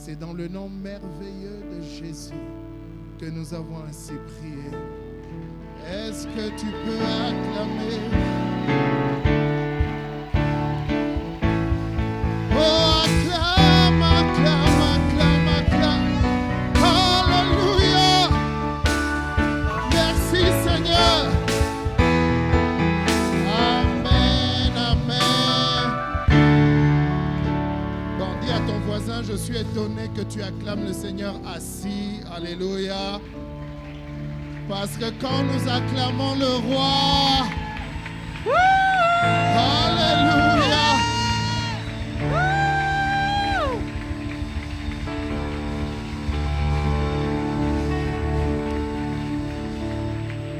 C'est dans le nom merveilleux de Jésus que nous avons ainsi prié. Est-ce que tu peux acclamer? Oh, acclame, acclame, acclame, acclame. Alléluia. Merci Seigneur. Amen, amen. Bon, dis à ton voisin, je suis étonné que tu acclames le Seigneur assis. Alléluia. Parce que quand nous acclamons le roi, alléluia.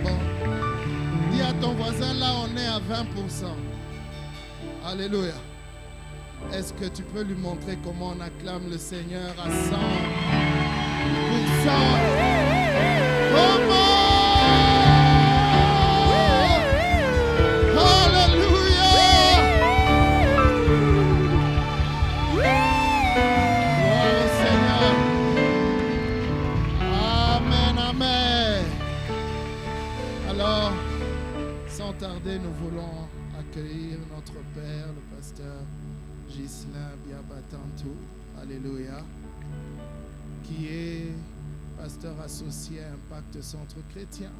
Bon, dis à ton voisin, là on est à 20%. Alléluia. Est-ce que tu peux lui montrer comment on acclame le Seigneur à 100%? Comment? Alléluia! Gloire au Seigneur. Amen, amen. Alors, sans tarder, nous voulons accueillir notre Père, le pasteur Ghislain Biabatantou. Alléluia. Qui est pasteur associé à Impact Centre Chrétien,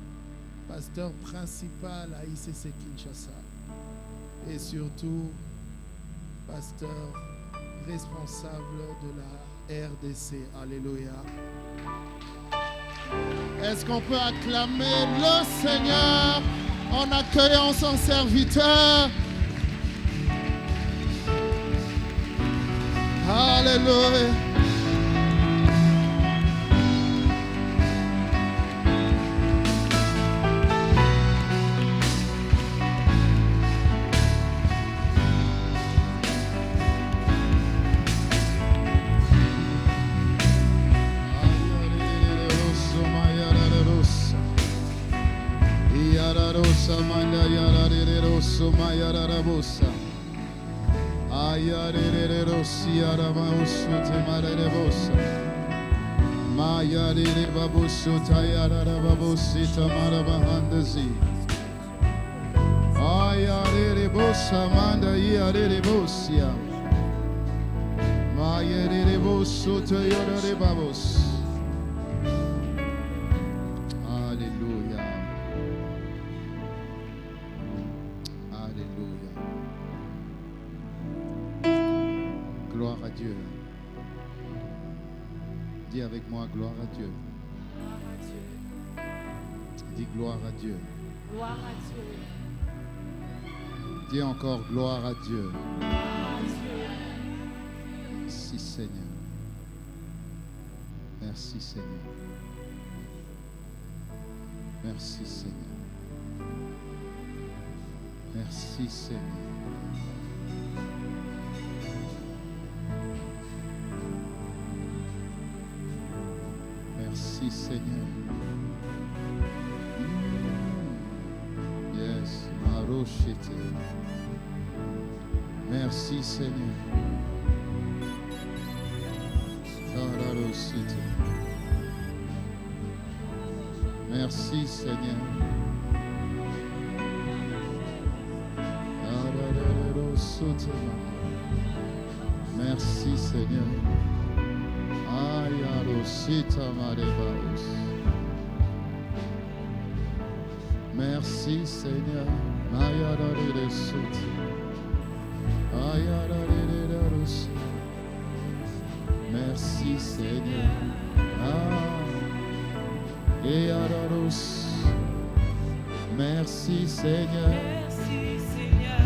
pasteur principal à ICC Kinshasa et surtout pasteur responsable de la RDC. Alléluia. Est-ce qu'on peut acclamer le Seigneur en accueillant son serviteur? Alléluia. Alléluia. Alléluia. Gloire à Dieu. Dis avec moi, gloire à Dieu. Gloire à Dieu. Dis gloire à Dieu. Gloire à Dieu. Dis encore gloire à Dieu. Gloire à Dieu. Merci Seigneur. Merci Seigneur. Merci Seigneur. Merci Seigneur. Merci Seigneur. Yes, Marochete. Merci Seigneur. Tararosite. Merci Seigneur. Merci Seigneur. Ayarosita Marebaos. Merci Seigneur. Ayararesout. Ayarareros. Merci Seigneur. Ayararos. Merci Seigneur. Merci Seigneur.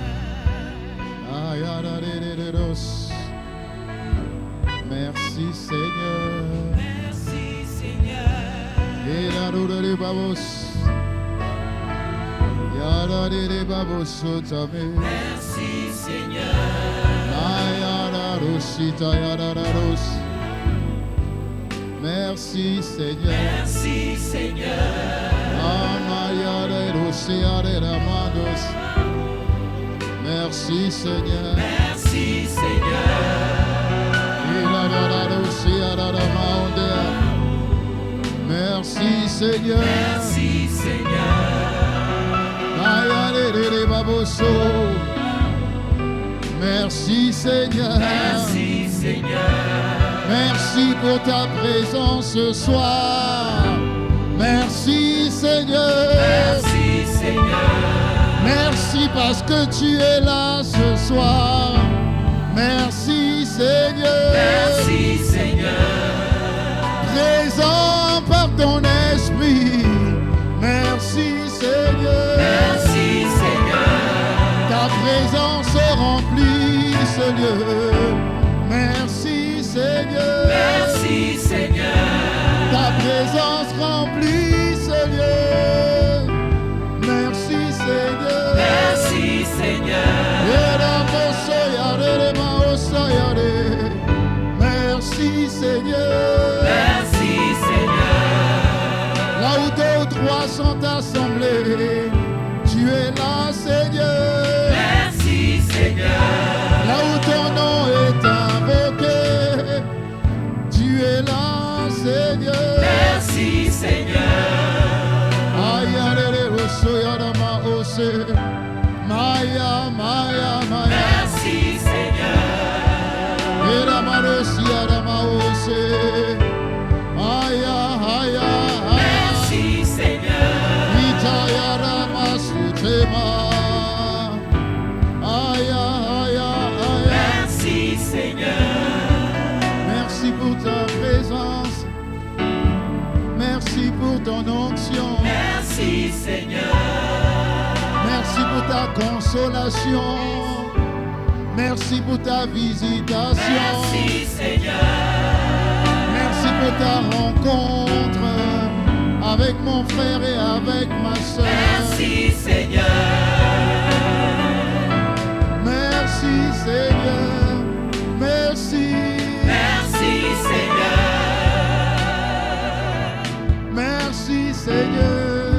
Ayarareros. Merci Seigneur. Merci Seigneur. Ayarareros. Ayarareros. Merci Seigneur. Ayararosita Ayararos. Merci Seigneur. Merci Seigneur. Merci Seigneur. Merci Seigneur. Merci Seigneur. Merci Seigneur. Merci Seigneur. Merci Seigneur. Merci pour ta présence ce soir. Merci Seigneur. Merci Seigneur. Merci parce que tu es là ce soir. Merci Seigneur. Merci Seigneur. Présent par ton esprit. Merci Seigneur. Merci Seigneur. Ta présence remplit ce lieu. Merci Seigneur. Merci Seigneur. Ta présence remplit ce lieu. Merci Seigneur. Merci Seigneur. Merci Seigneur. Merci Seigneur. Là où deux ou trois sont assemblés, tu es là Seigneur. Merci Seigneur. Là où ton nom est invoqué, tu es là Seigneur. Merci Seigneur. Maya, Maya, Maya. Merci Seigneur. Merci Seigneur. Merci Seigneur. Merci pour ta présence. Merci pour ton onction. Merci Seigneur. Merci pour ta consolation. Merci pour ta visitation. Merci Seigneur. Merci pour ta rencontre avec mon frère et avec ma soeur. Merci Seigneur. Merci Seigneur. Merci. Merci Seigneur. Merci Seigneur.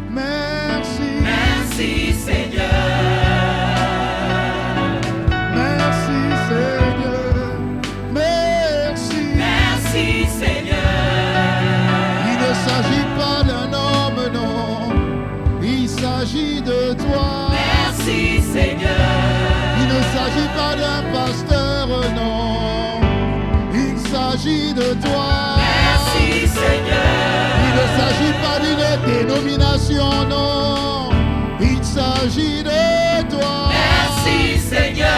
Merci. Merci Seigneur. Merci Seigneur. Merci. Merci Seigneur. Il ne s'agit pas d'un homme, non. Il s'agit de toi. Merci Seigneur. Il ne s'agit pas d'un pasteur, non. Il s'agit de toi. Merci Seigneur. Il ne s'agit pas d'une dénomination, non. Il s'agit de toi. Merci Seigneur.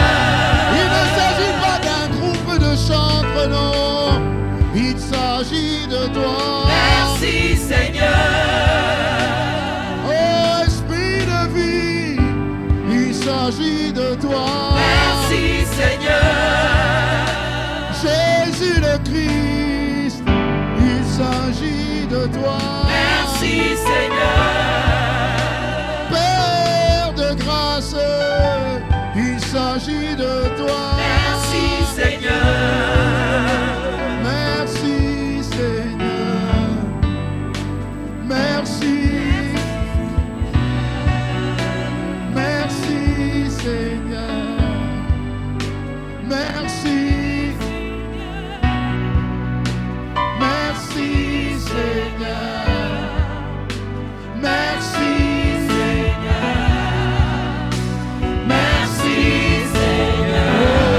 Il ne s'agit pas d'un groupe de chantres, non. Il s'agit de toi. Merci Seigneur. Oh, esprit de vie, il s'agit de toi. Merci Seigneur. Jésus le Christ, il s'agit de toi. Merci Seigneur. Père de grâce, il s'agit de toi. Merci Seigneur. Merci Seigneur. Merci. Merci Seigneur. Merci. Merci Seigneur. Merci. Merci Seigneur.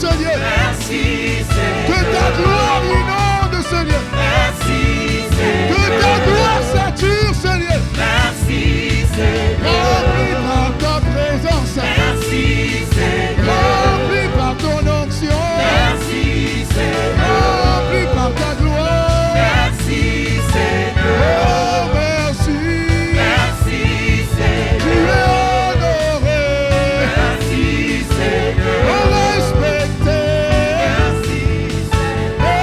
Seigneur. Merci Seigneur. Que ta gloire inonde, Seigneur. Merci Seigneur. Que ta gloire sature, Seigneur. Merci Seigneur. Remplis par ta présence. Merci Seigneur. Remplis par ton onction. Merci Seigneur. Remplis par ta gloire. Merci Seigneur. Oh, merci. Merci Seigneur. Tu es honoré. Merci Seigneur. Respecté. Merci Seigneur.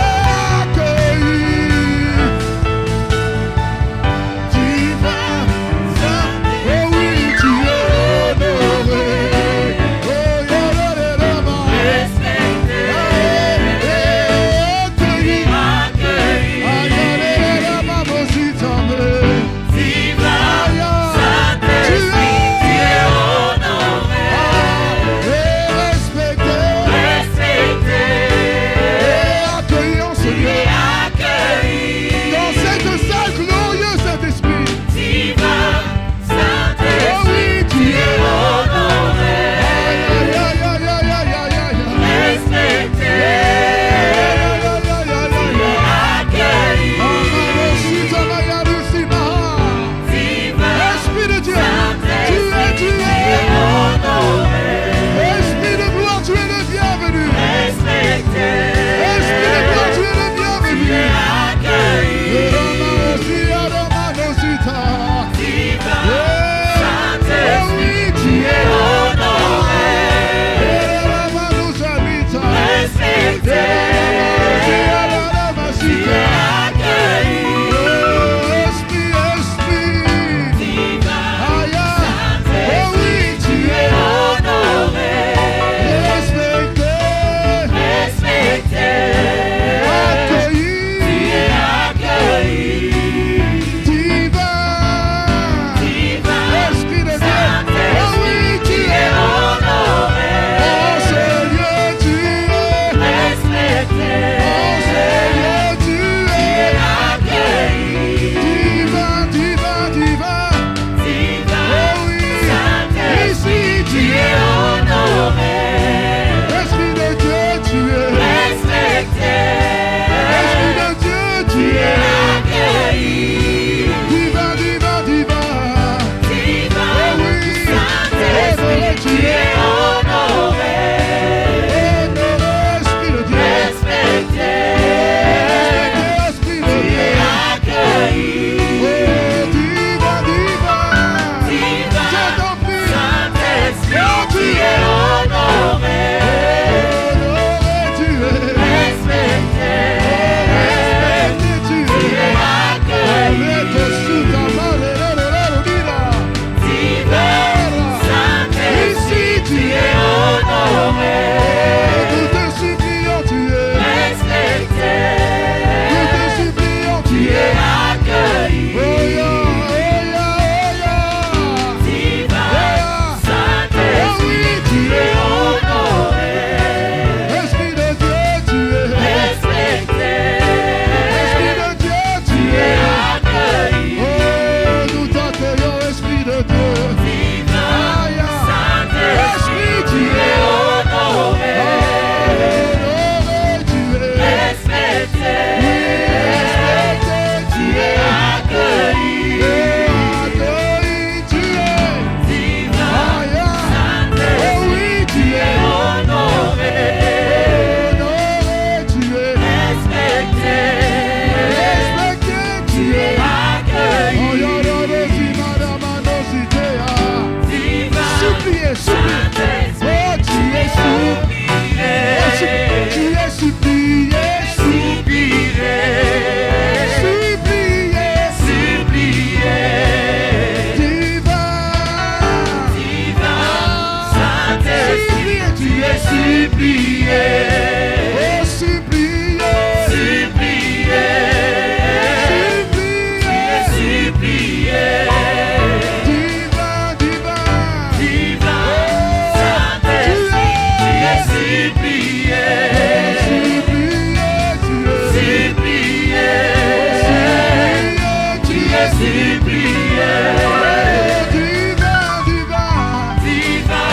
Accueilli. Divin. Oh oui, tu es honoré. Oh, yalala. Respecté. Accueilli. Accueilli. Ayalala, mamositame. Divin. Saint-Esprit, tu es honoré. Respecté. Respecté. Accueillant, Seigneur. Accueilli. Dans cette salle glorieuse, Saint-Esprit. Divin. Oh Saint-Esprit, oui, tu es honoré. Aïe, aïe, aïe, aïe, aïe, aïe, aïe. Respecté. Aïe, aïe, aïe, aïe, aïe, aïe. Accueilli. Amamositama, yalusima. Divin. Esprit de Dieu, tu Saint-Esprit, tu es es. honoré. Esprit de gloire, tu es le bienvenu. Respecté. Esprit de gloire, tu es le Tu bienvenu. es accueilli. Ramamosia, Ramanosita. Divin. Oh Saint-Esprit, oui, tu es honoré. Ramanosabita. Respecté. Tu es Ramamasita. accueilli. Oh, Esprit, Esprit. Divin. Aïe, oh Saint-Esprit, oui, tu es honoré. respecté, Respecté. accueilli, Tu es accueilli. divin, Divin. Esprit de Dieu, oh Saint-Esprit, oui, tu es honoré. oh Seigneur, tu es, Respecté. oh Seigneur, tu es, Accueilli. divin, divin, divin, Divin. oh oui, Saint-Esprit, ici tu es honoré. Esprit de Dieu, tu es, Respecté. Esprit de Dieu, tu Tu es es, accueilli. divin, divin, divin. Divin. Oh oui, Saint-Esprit, tu es honoré. honoré, Esprit de Dieu, Respecté. Esprit de Tu es Dieu, accueilli. oh divin, divin, Divin. je t'en prie, Saint-Esprit, tu es honoré. honoré tu es, Respecté. respecté tu Tu es, es accueilli. avec sous ta main, Divin. Saint-Esprit, tu es honoré. nous te supplions, tu es, Respecté. nous te supplions, Tu tu es es, accueilli. oh ya, Divin. oh Saint-Esprit, oui, tu es honoré. Esprit de Dieu, tu es, Respecté. Esprit de Dieu, tu Tu es es, accueilli. oh nous t'accueillons, Esprit de Dieu, Divin. aïe, Saint-Esprit, tu es honoré. honoré tu es, Respecté. respecté Tu tu es es, accueilli. accueilli tu es, Divin. aïe, oh Saint-Esprit, oui tu tu es es, honoré. honoré tu es, Respecté. respecté tu Tu es es, oh accueilli. yalala, si madame Anositea. Divin. Suppliez, suppliez. Oh, tu es supplié. Tu es supplié, Supplié. supplié. Supplié. Divin. Divin. Saint-Esprit, tu es supplié. Oh, supplié. Supplié. Supplié. Supplié. Divin, divin. Divin. Saint-Esprit, tu es supplié. Supplié, tu es. Supplié. Supplié, tu Tu es supplié. Divin, divin. Divin.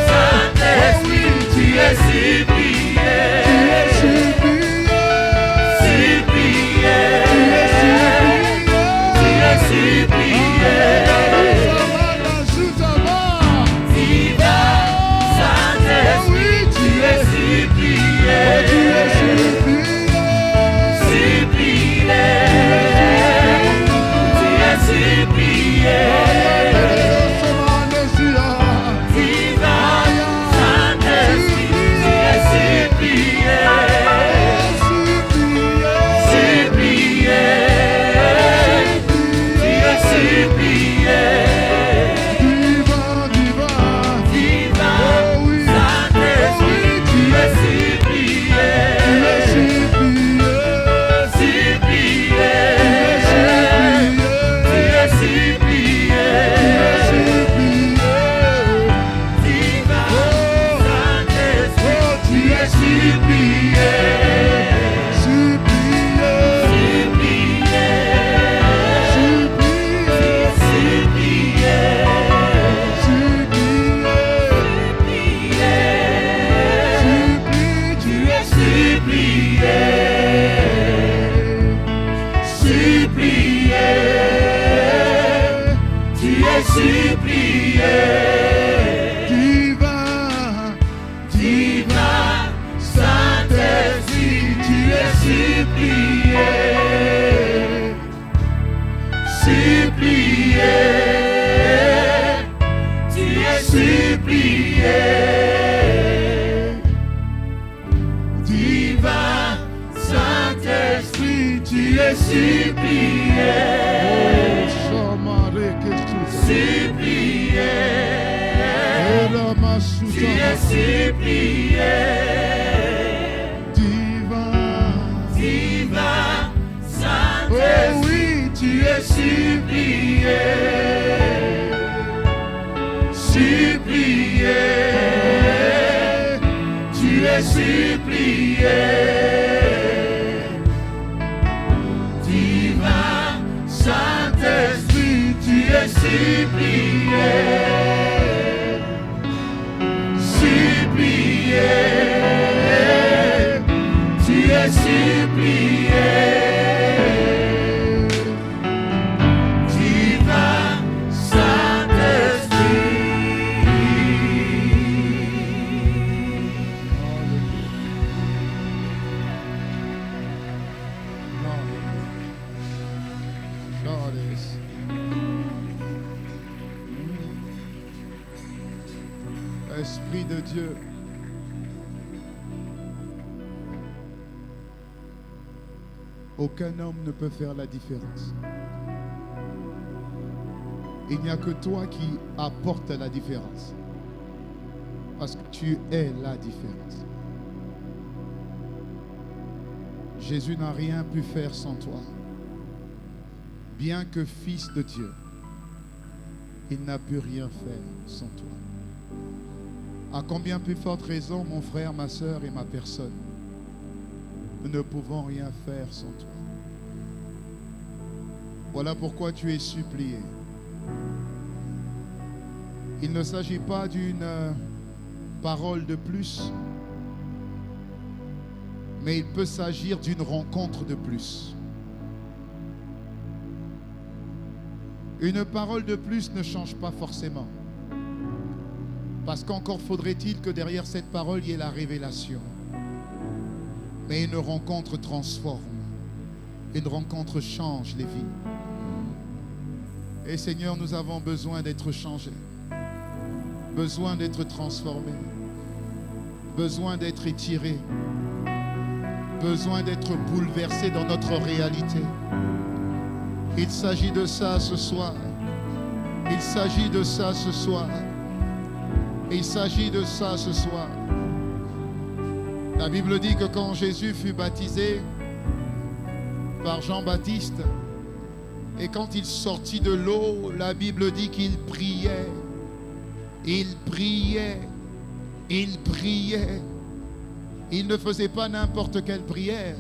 Saint-Esprit, tu es supplié. supplié, Chamare Keshuta. supplié, Era tu Masuta. es supplié, Divin. divin Oh Saint-Esprit, oui, tu es supplié, supplié, tu es supplié, divin Saint-Esprit, tu es supplié, supplié, tu es supplié, divin God is. Esprit de Dieu. Aucun homme ne peut faire la différence. Il n'y a que toi qui apportes la différence. Parce que tu es la différence. Jésus n'a rien pu faire sans toi. Bien que fils de Dieu, il n'a pu rien faire sans toi. À combien plus forte raison, mon frère, ma soeur et ma personne, nous ne pouvons rien faire sans toi. Voilà pourquoi tu es supplié. Il ne s'agit pas d'une parole de plus, mais il peut s'agir d'une rencontre de plus. Une parole de plus ne change pas forcément. Parce qu'encore faudrait-il que derrière cette parole, il y ait la révélation. Mais une rencontre transforme. Une rencontre change les vies. Et Seigneur, nous avons besoin d'être changés. Besoin d'être transformés. Besoin d'être étirés. Besoin d'être bouleversés dans notre réalité. Il s'agit de ça ce soir. Il s'agit de ça ce soir. Il s'agit de ça ce soir. La Bible dit que quand Jésus fut baptisé par Jean-Baptiste, et quand il sortit de l'eau, la Bible dit qu'il priait. Il priait. Il priait. Il ne faisait pas n'importe quelle prière.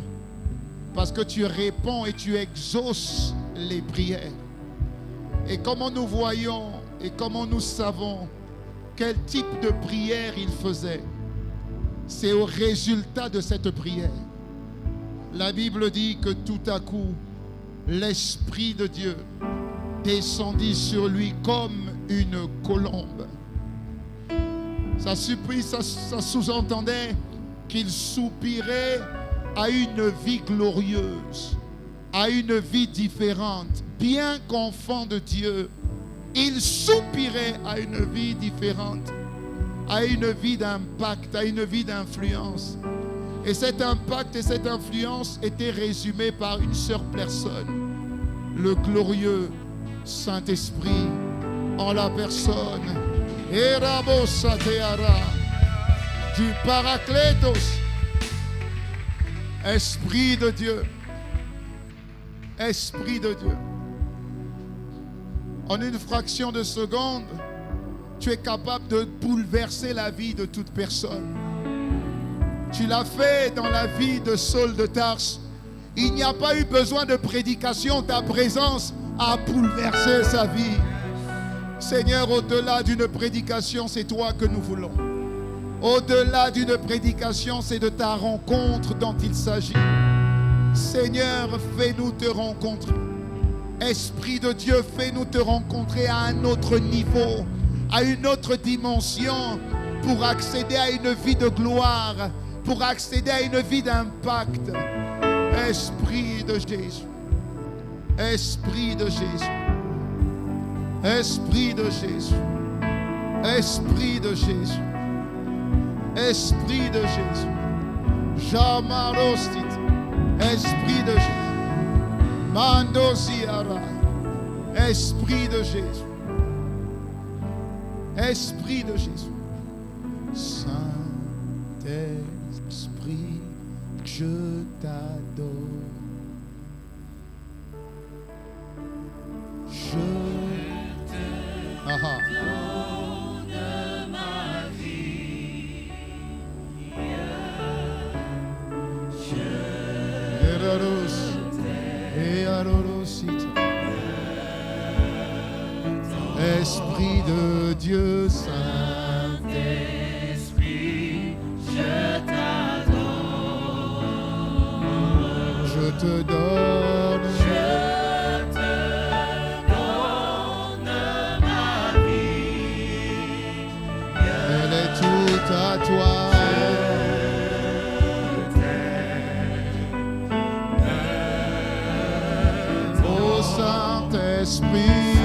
Parce que tu réponds et tu exauces les prières. Et comment nous voyons et comment nous savons quel type de prière il faisait? C'est au résultat de cette prière. La Bible dit que tout à coup, l'Esprit de Dieu descendit sur lui comme une colombe. Ça sous-entendait qu'il soupirait à une vie glorieuse, à une vie différente. Bien qu'enfant de Dieu, il soupirait à une vie différente, à une vie d'impact, à une vie d'influence. Et cet impact et cette influence étaient résumés par une seule personne, le glorieux Saint-Esprit en la personne du Paraclétos. Esprit de Dieu. Esprit de Dieu. En une fraction de seconde, tu es capable de bouleverser la vie de toute personne. Tu l'as fait dans la vie de Saul de Tarse. Il n'y a pas eu besoin de prédication. Ta présence a bouleversé sa vie. Seigneur, au-delà d'une prédication, c'est toi que nous voulons. Au-delà d'une prédication, c'est de ta rencontre dont il s'agit. Seigneur, fais-nous te rencontrer. Esprit de Dieu, fais-nous te rencontrer à un autre niveau, à une autre dimension, pour accéder à une vie de gloire, pour accéder à une vie d'impact. Esprit de Jésus. Esprit de Jésus. Esprit de Jésus. Esprit de Jésus. Esprit de Jésus. Jamarostit. Esprit de Jésus. Mando Ziara. Esprit de Jésus. Esprit de Jésus. Saint-Esprit, je t'adore. Je donne ma vie. Esprit de Dieu Saint, Saint-Esprit, je t'adore. je te donne. Je te donne ma vie. Elle est toute à toi. Ô Saint-Esprit.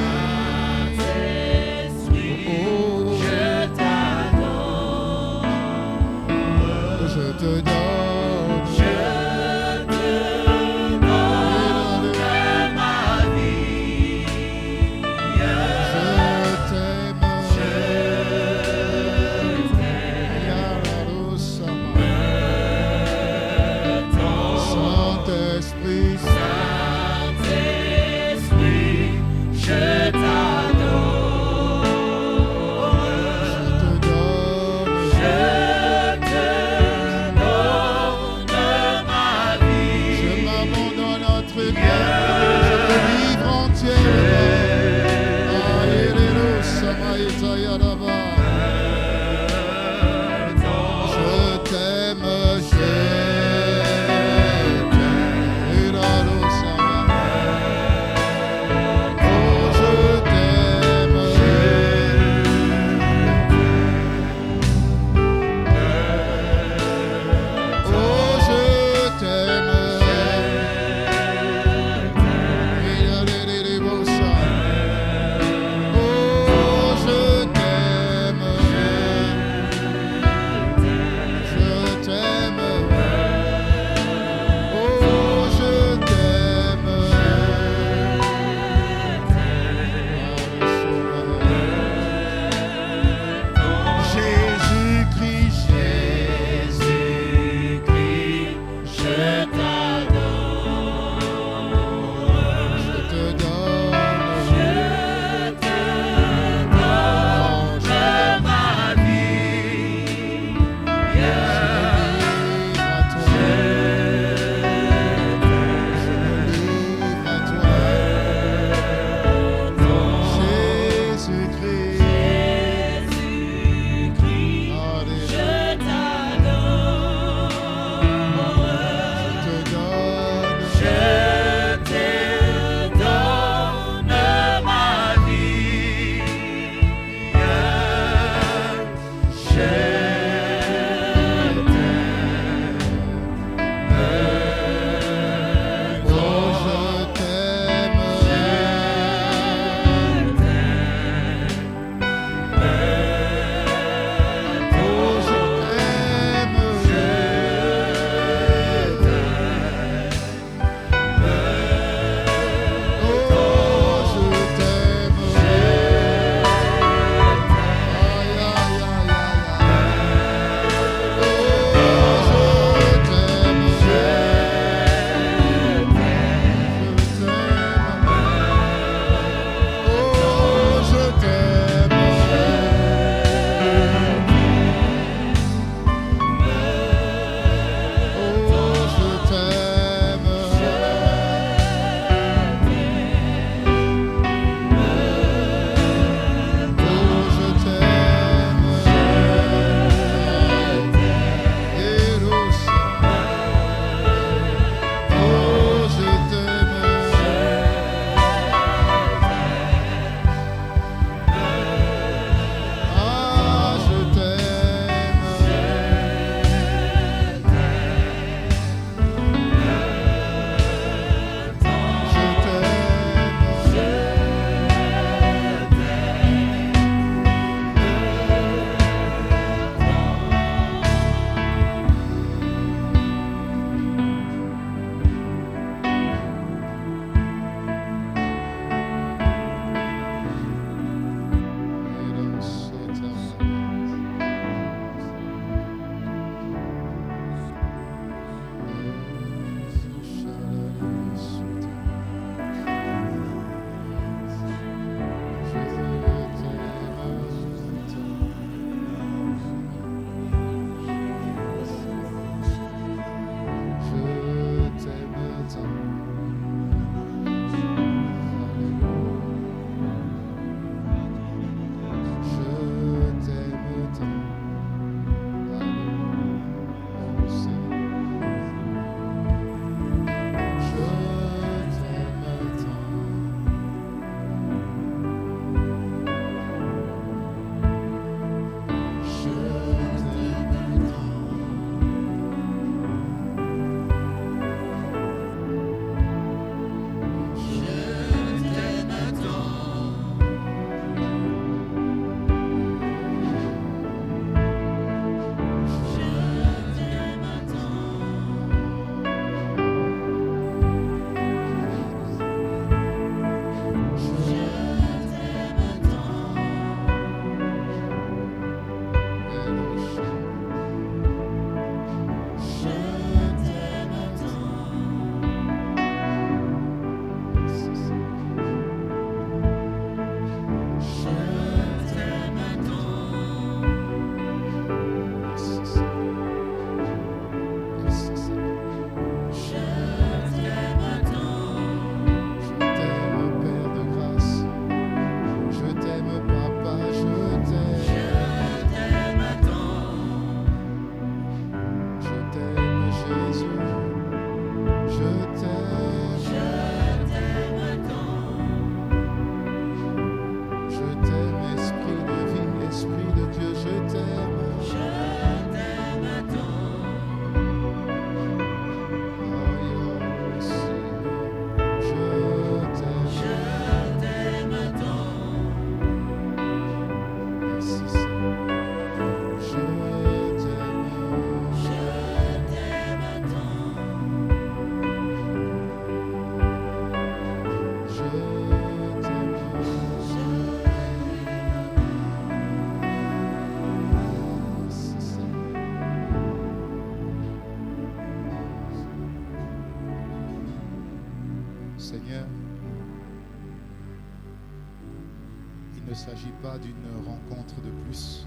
ne s'agit pas d'une rencontre de plus.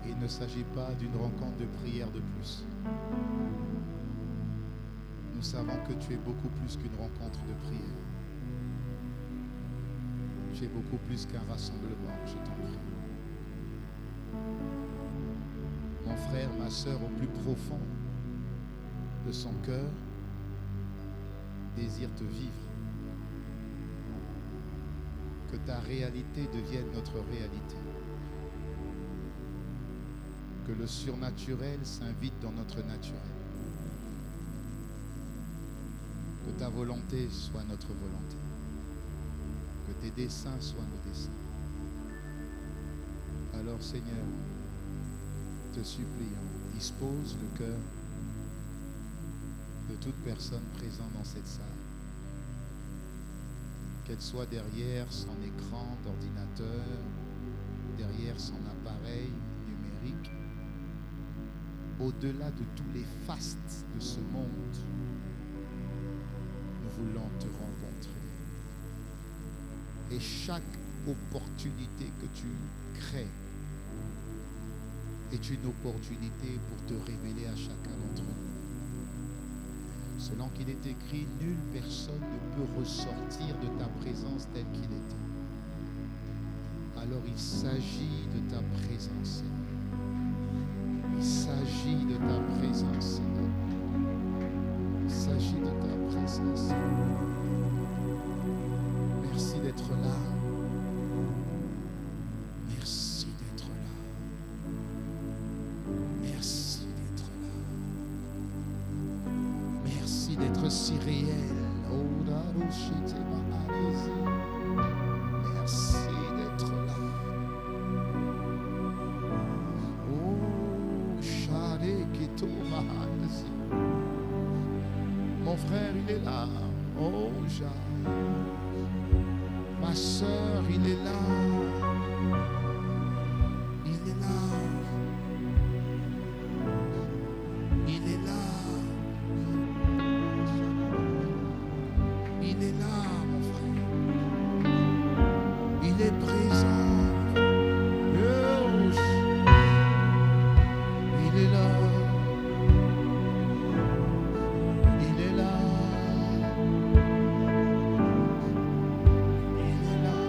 Et il ne s'agit pas d'une rencontre de prière de plus. Nous savons que tu es beaucoup plus qu'une rencontre de prière. Tu es beaucoup plus qu'un rassemblement, je t'en prie. Mon frère, ma sœur, au plus profond de son cœur, désire te vivre. Que ta réalité devienne notre réalité. Que le surnaturel s'invite dans notre naturel. Que ta volonté soit notre volonté. Que tes desseins soient nos desseins. Alors Seigneur, te supplions, dispose le cœur de toute personne présente dans cette salle. Qu'elle soit derrière son écran d'ordinateur, derrière son appareil numérique, au-delà de tous les fastes de ce monde, nous voulons te rencontrer. Et chaque opportunité que tu crées est une opportunité pour te révéler à chacun d'entre nous. Selon qu'il est écrit, nulle personne ne peut ressortir de ta présence telle qu'il était. Alors il s'agit de ta présence, Seigneur. Il s'agit de ta présence, Seigneur. Il s'agit de ta présence, Seigneur. Merci d'être là. Merci d'être là. Merci d'être là. Merci d'être si réel. Oh, merci d'être là. Oh, Shareketo Mahasi. Mon frère, il est là. Oh, Jai. Ma sœur, il est là. Il est là. Il est là. Il est là, mon frère. Il est présent. Il est là. Il est là. Il est là.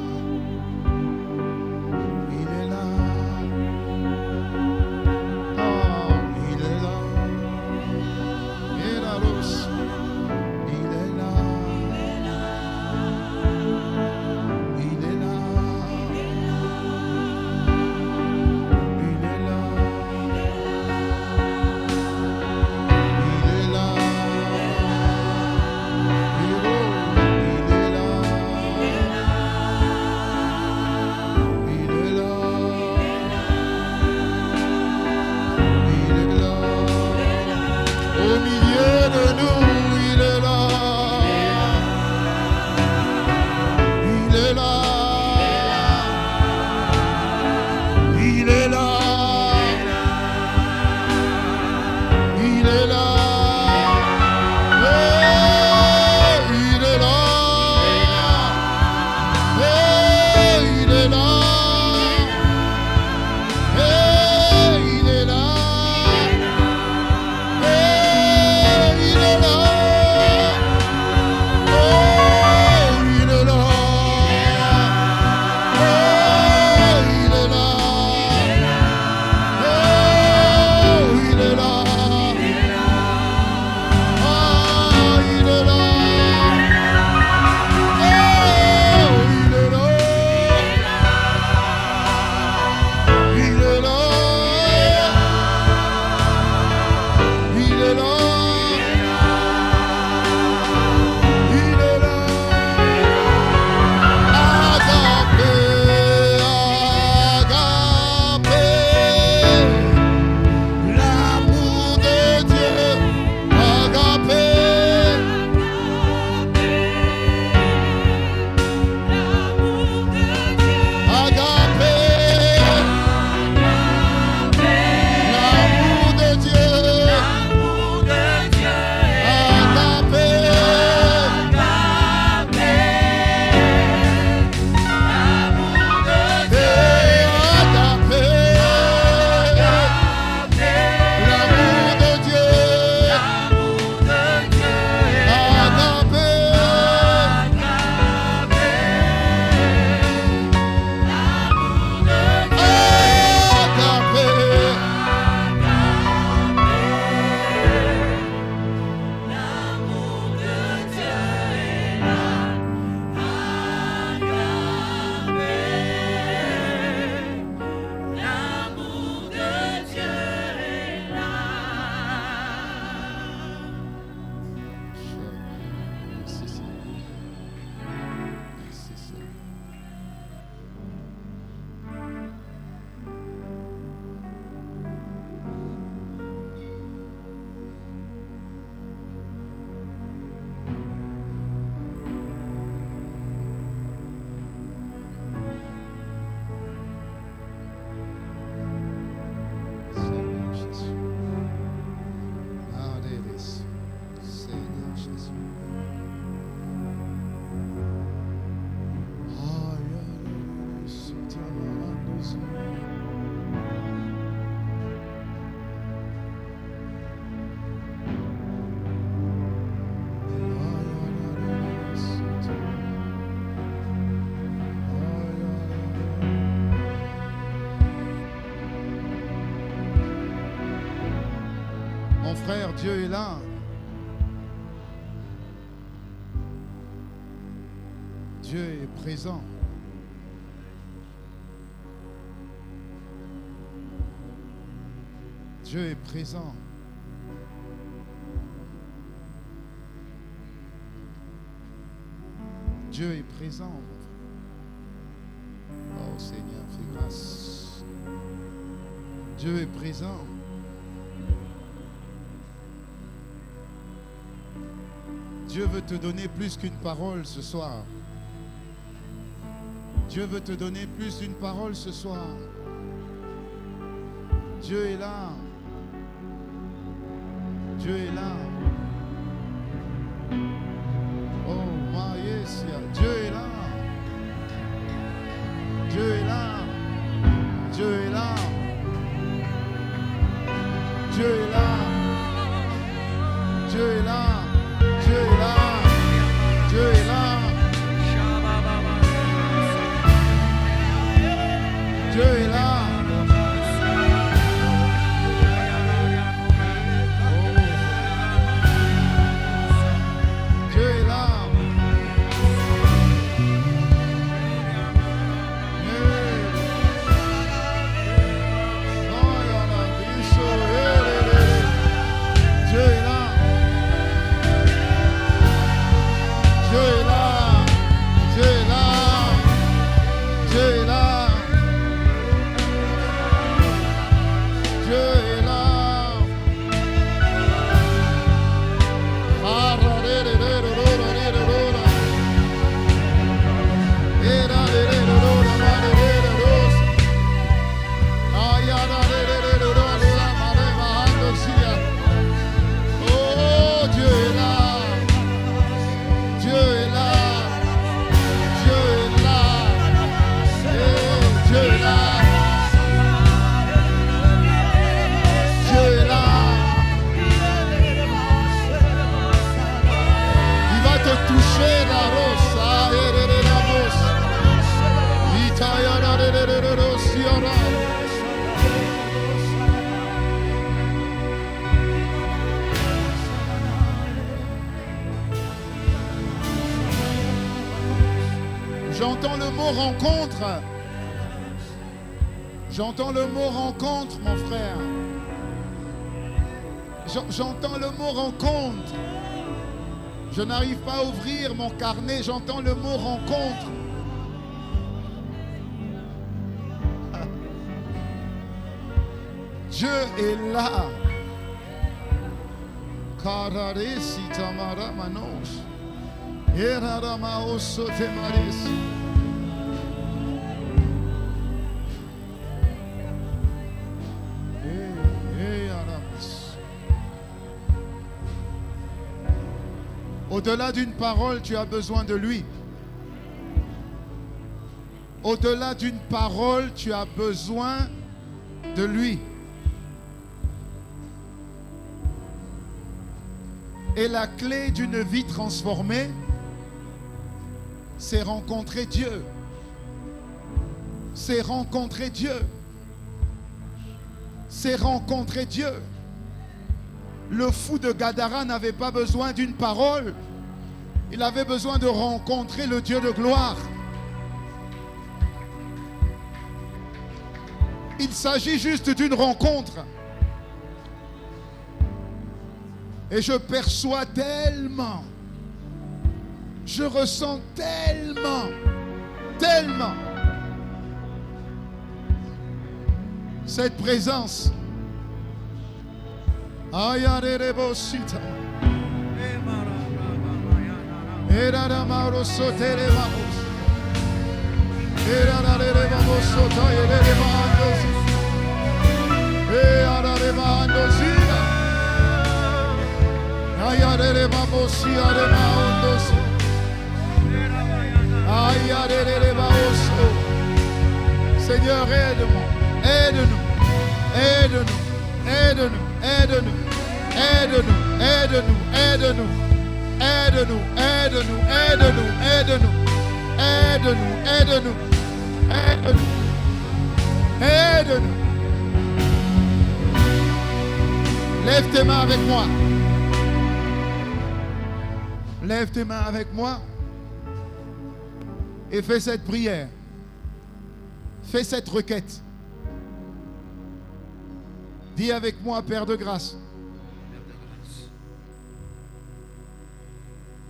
mon frère, Dieu est là. Dieu est présent. Dieu est présent. Dieu est présent. Oh Seigneur, fais grâce. Dieu est présent. Dieu veut te donner plus qu'une parole ce soir. Dieu veut te donner plus d'une parole ce soir. Dieu est là. Dieu est là. Oh, Maïesia, Dieu est là. Dieu est là. Dieu est là. Dieu est là. Dieu est là. Dieu est là. Dieu est là. Dieu est là. J'entends le mot rencontre. J'entends le mot rencontre, mon frère. J'entends le mot rencontre. Je n'arrive pas à ouvrir mon carnet. J'entends le mot rencontre. Dieu est là. Kararesi tamara manos. Erara maoso temaris. Au-delà d'une parole, tu as besoin de lui. Au-delà d'une parole, tu as besoin de lui. Et la clé d'une vie transformée, c'est rencontrer Dieu. C'est rencontrer Dieu. C'est rencontrer Dieu. Le fou de Gadara n'avait pas besoin d'une parole. Il avait besoin de rencontrer le Dieu de gloire. Il s'agit juste d'une rencontre. Et je perçois tellement, je ressens tellement cette présence. Ayarerebosita. Eraramarosoteremaros. Erararerebamosota yereremandos. Eararebandosina. Ayarerebamosiaremaondos. Ayarerebaoso. Seigneur, aide-moi. Aide-nous. Aide-nous. Aide-nous. Aide-nous, aide-nous, aide-nous, aide-nous, aide-nous, aide-nous, aide-nous, aide-nous, aide-nous, aide-nous, aide-nous, aide-nous. Lève tes mains avec moi. Lève tes mains avec moi. Et fais cette prière. Fais cette requête. Dis avec moi, Père de grâce.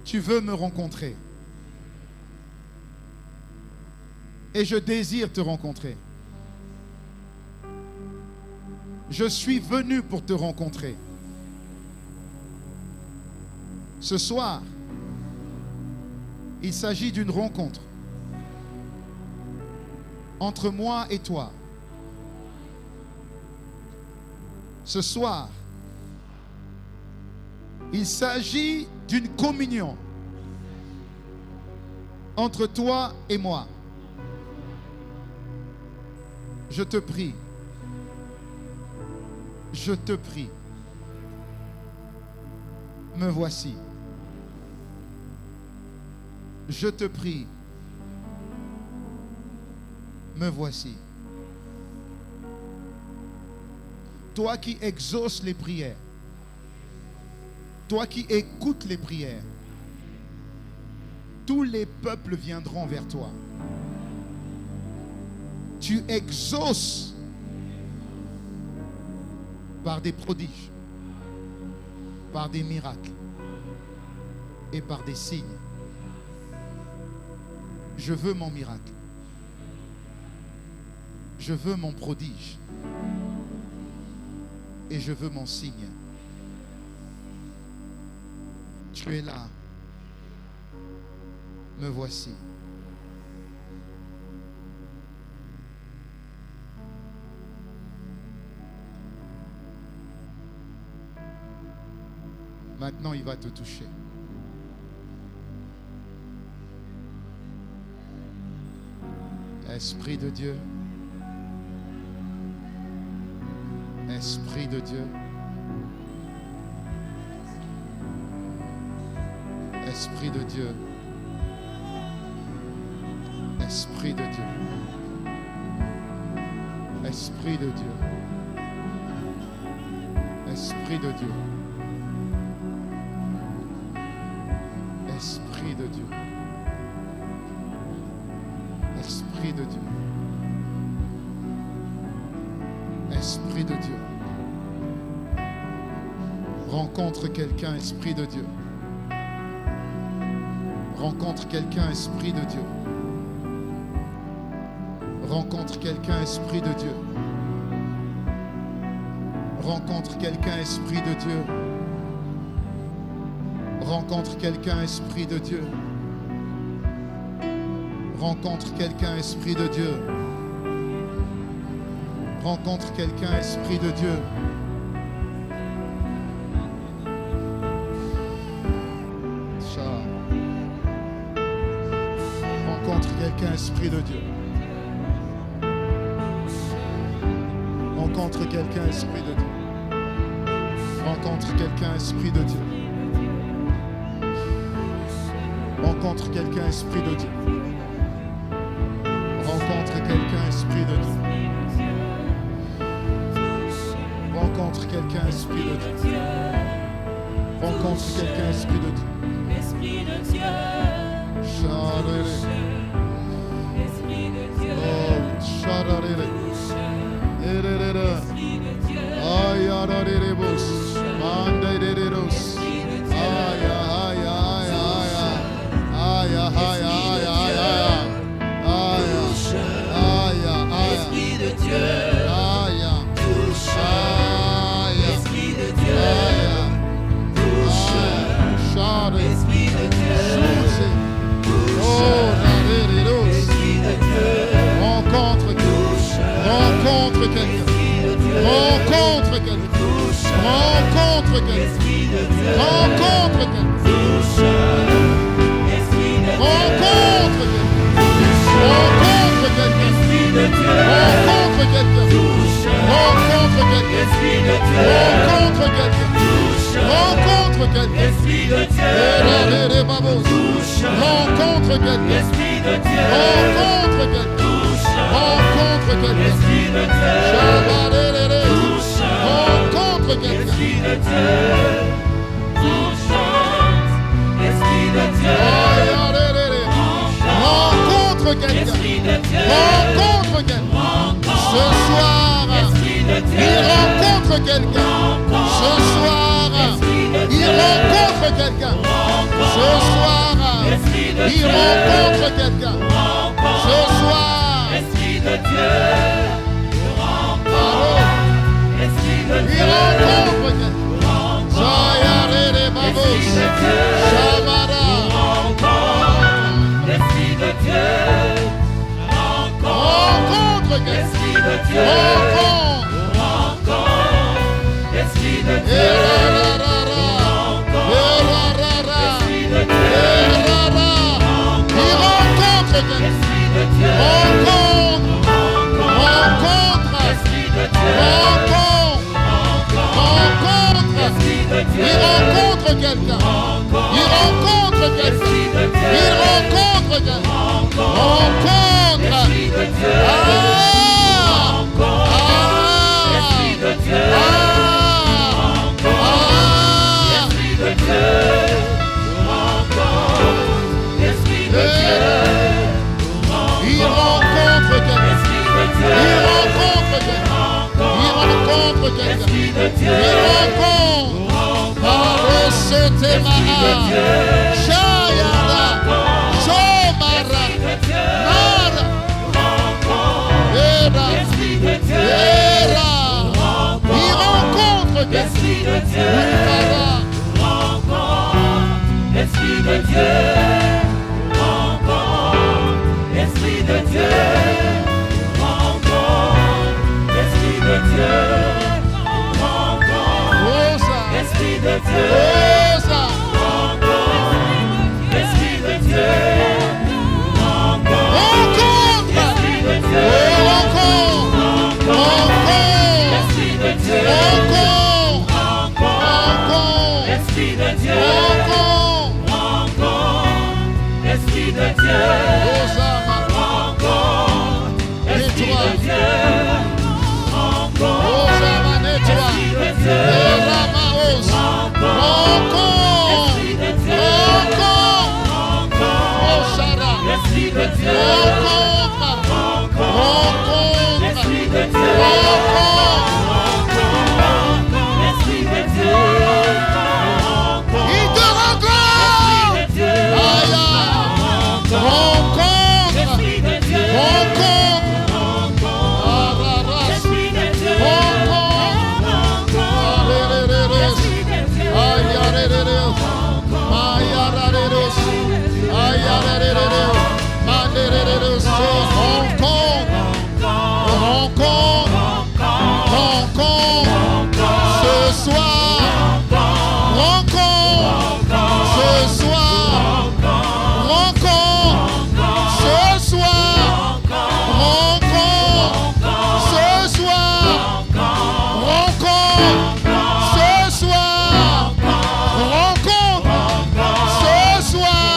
Tu veux me rencontrer. Et je désire te rencontrer. Je suis venu pour te rencontrer. Ce soir, il s'agit d'une rencontre entre moi et toi. Ce soir, il s'agit d'une communion entre toi et moi. Je te prie. Je te prie. Me voici. Je te prie. Me voici. Toi qui exauces les prières. Toi qui écoutes les prières. Tous les peuples viendront vers toi. Tu exauces par des prodiges, par des miracles et par des signes. Je veux mon miracle. Je veux mon prodige. Et je veux mon signe. Tu es là. Me voici. Maintenant, il va te toucher. Esprit de Dieu. Esprit de Dieu. Esprit de Dieu. Esprit de Dieu. Esprit de Dieu. Esprit de Dieu. Esprit de Dieu. Esprit de Dieu. Esprit de Dieu. Rencontre quelqu'un, Esprit de Dieu. Rencontre quelqu'un, Esprit de Dieu. Rencontre quelqu'un, Esprit de Dieu. Rencontre quelqu'un, Esprit de Dieu. Rencontre quelqu'un, Esprit de Dieu. Rencontre quelqu'un, Esprit de Dieu. Rencontre quelqu'un, Esprit de Dieu. Rencontre quelqu'un, Esprit de Dieu. Rencontre quelqu'un, Esprit de Dieu. Rencontre quelqu'un, Esprit de Dieu. Rencontre quelqu'un, Esprit de Dieu. Rencontre quelqu'un, Esprit de Dieu. Rencontre quelqu'un, Esprit de Dieu. Rencontre quelqu'un, Esprit de Dieu. Esprit de Dieu. Esprit de Dieu. Oh, Shararere. Ererere. Esprit de Dieu. Ayarerebos. Mandereros. Aya, aya, aya, aya. Aya, aya, aya, aya. Aya, aya, aya. Esprit de Dieu. Aya. Touche. Aya. Esprit de Dieu. Aya. Touche. Share. Esprit de Dieu. Touche. Oh, Rarereros. Esprit de Dieu. Rencontre quelqu'un. Rencontre quelqu'un. Rencontre quelqu'un. Rencontre quelqu'un. Esprit de Dieu. Rencontre quelqu'un. Touche. Esprit de Dieu. Rencontre quelqu'un. Rencontre quelqu'un. Esprit de Dieu. Rencontre quelqu'un. Touche. Rencontre quelqu'un. Esprit de Dieu. Rencontre quelqu'un. Touche. Rencontre quelqu'un. Esprit de Dieu. Touche. Rencontre quelqu'un. Esprit de Dieu. Rencontre quelqu'un. Touche. Rencontre quelqu'un. Esprit de Dieu. Shabarere. Touche. Rencontre quelqu'un. Esprit de Dieu, on chante. Esprit de Dieu, rencontre quelqu'un. Esprit de Dieu, Rencontre quelqu'un. Ce soir, Esprit de Dieu, il rencontre quelqu'un. Ce soir, il rencontre quelqu'un. Ce soir, il rencontre quelqu'un. Ce soir, Esprit de Dieu, Esprit de il Dieu, rencontre quelqu'un. Sayare babos, Shamara, Esprit de Dieu, rencontre quelqu'un. Esprit de Dieu, Rencontre. Esprit de Dieu, Esprit de Dieu, Il rencontre quelqu'un. Esprit de Dieu, Rencontre. Esprit de Dieu, Rencontre. Esprit de Dieu, Il rencontre quelqu'un. Il rencontre quelqu'un. Esprit de Dieu, Il rencontre quelqu'un. Rencontre. Esprit de Dieu, Esprit de Dieu, Esprit de Dieu, Esprit de Dieu, Il rencontre quelqu'un. Esprit de Dieu, Il rencontre quelqu'un. Il rencontre quelqu'un. Esprit de Dieu, Il rencontre. Parosotemaa. Shayara. Shomara. Mara. Era. Esprit de Dieu, Era. Il rencontre quelqu'un. Esprit de Dieu, Mara. Esprit de Dieu, Esprit de Dieu, Esprit de Dieu, Rosa. Esprit de Dieu, Rosa. Esprit de Dieu, Rencontre. Esprit de Dieu, Rencontre. Rencontre. Esprit de Dieu, Rencontre. Rencontre. Esprit de Dieu, Rencontre. Esprit de Dieu, Rosa. Esprit de Dieu, Rosa. Nettoie. Esprit de Dieu, Eramaos. Rencontre. Esprit de Dieu, Rencontre. Rosara. Esprit de Dieu, Rencontre. Rencontre. Esprit de Dieu, Rencontre. Esprit de Dieu, Il te rencontre. Esprit de Dieu, Aya. Rencontre. Esprit de Dieu, Rencontre. Araras. Esprit de Dieu, Rencontre. Alerereros. Esprit de Dieu, Ayarereros. Mayarareros. Ayarereros. Manerereros. Rencontre. Rencontre. Rencontre. Ce soir. Rencontre. Ce soir. Rencontre. Ce soir. Rencontre. Ce soir. Rencontre. Ce soir. Rencontre. Ce soir.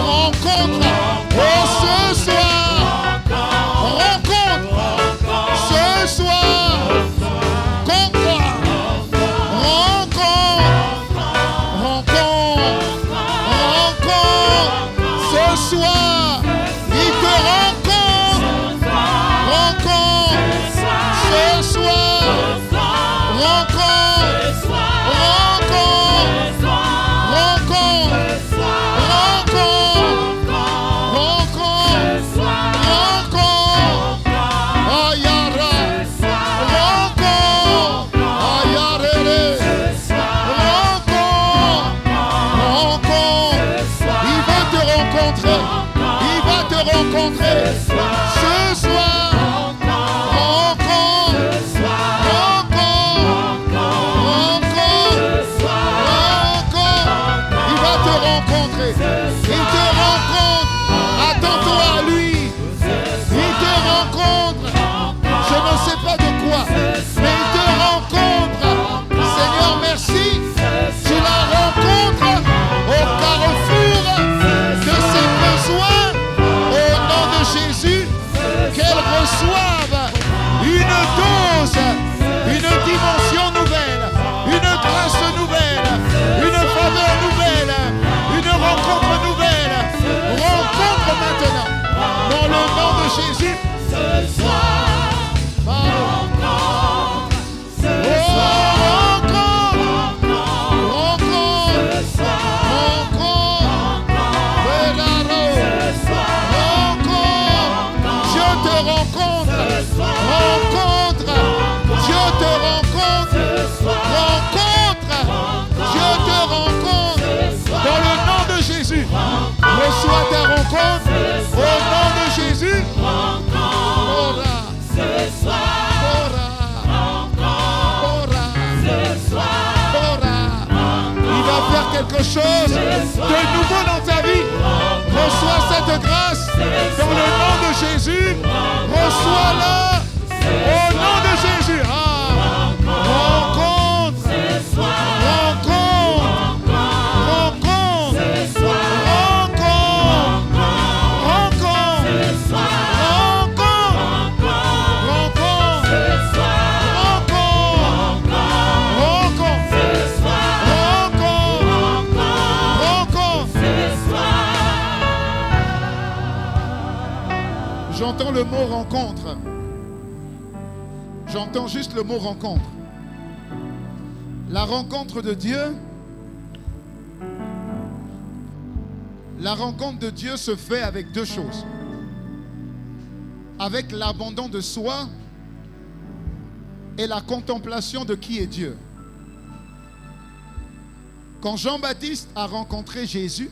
Rencontre. Oh, ce soir. Rencontre. Ce soir. Rencontre. Rencontre. Ce soir. Il te rencontre. Rencontre. Ce soir. Rencontre. Il va te rencontrer. Ce soir. Rencontre. Il va te rencontrer. Il te rencontre. Attends-toi à lui. Il te rencontre. Je ne sais pas de quoi, mais il te rencontre. Seigneur, merci. Tu la rencontres au carrefour de ses besoins. Au nom de Jésus. soit ta rencontre. Au nom de Jésus. Ora. Ce soir, Ora. encore, Ora. ce soir, Ora. Il va faire quelque chose de nouveau dans ta vie. Reçois cette grâce dans le nom de Jésus. Reçois-la au nom de Jésus. Ah. Rencontre. ce soir, Rencontre. Rencontre. ce soir, Rencontre. Rencontre. ce soir, Rencontre. Rencontre. ce soir, Rencontre. Rencontre. ce soir, Rencontre. ce soir. J'entends le mot rencontre. J'entends juste le mot rencontre. La rencontre de Dieu. La rencontre de Dieu se fait avec deux choses. Avec l'abandon de soi et la contemplation de qui est Dieu. Quand Jean-Baptiste a rencontré Jésus,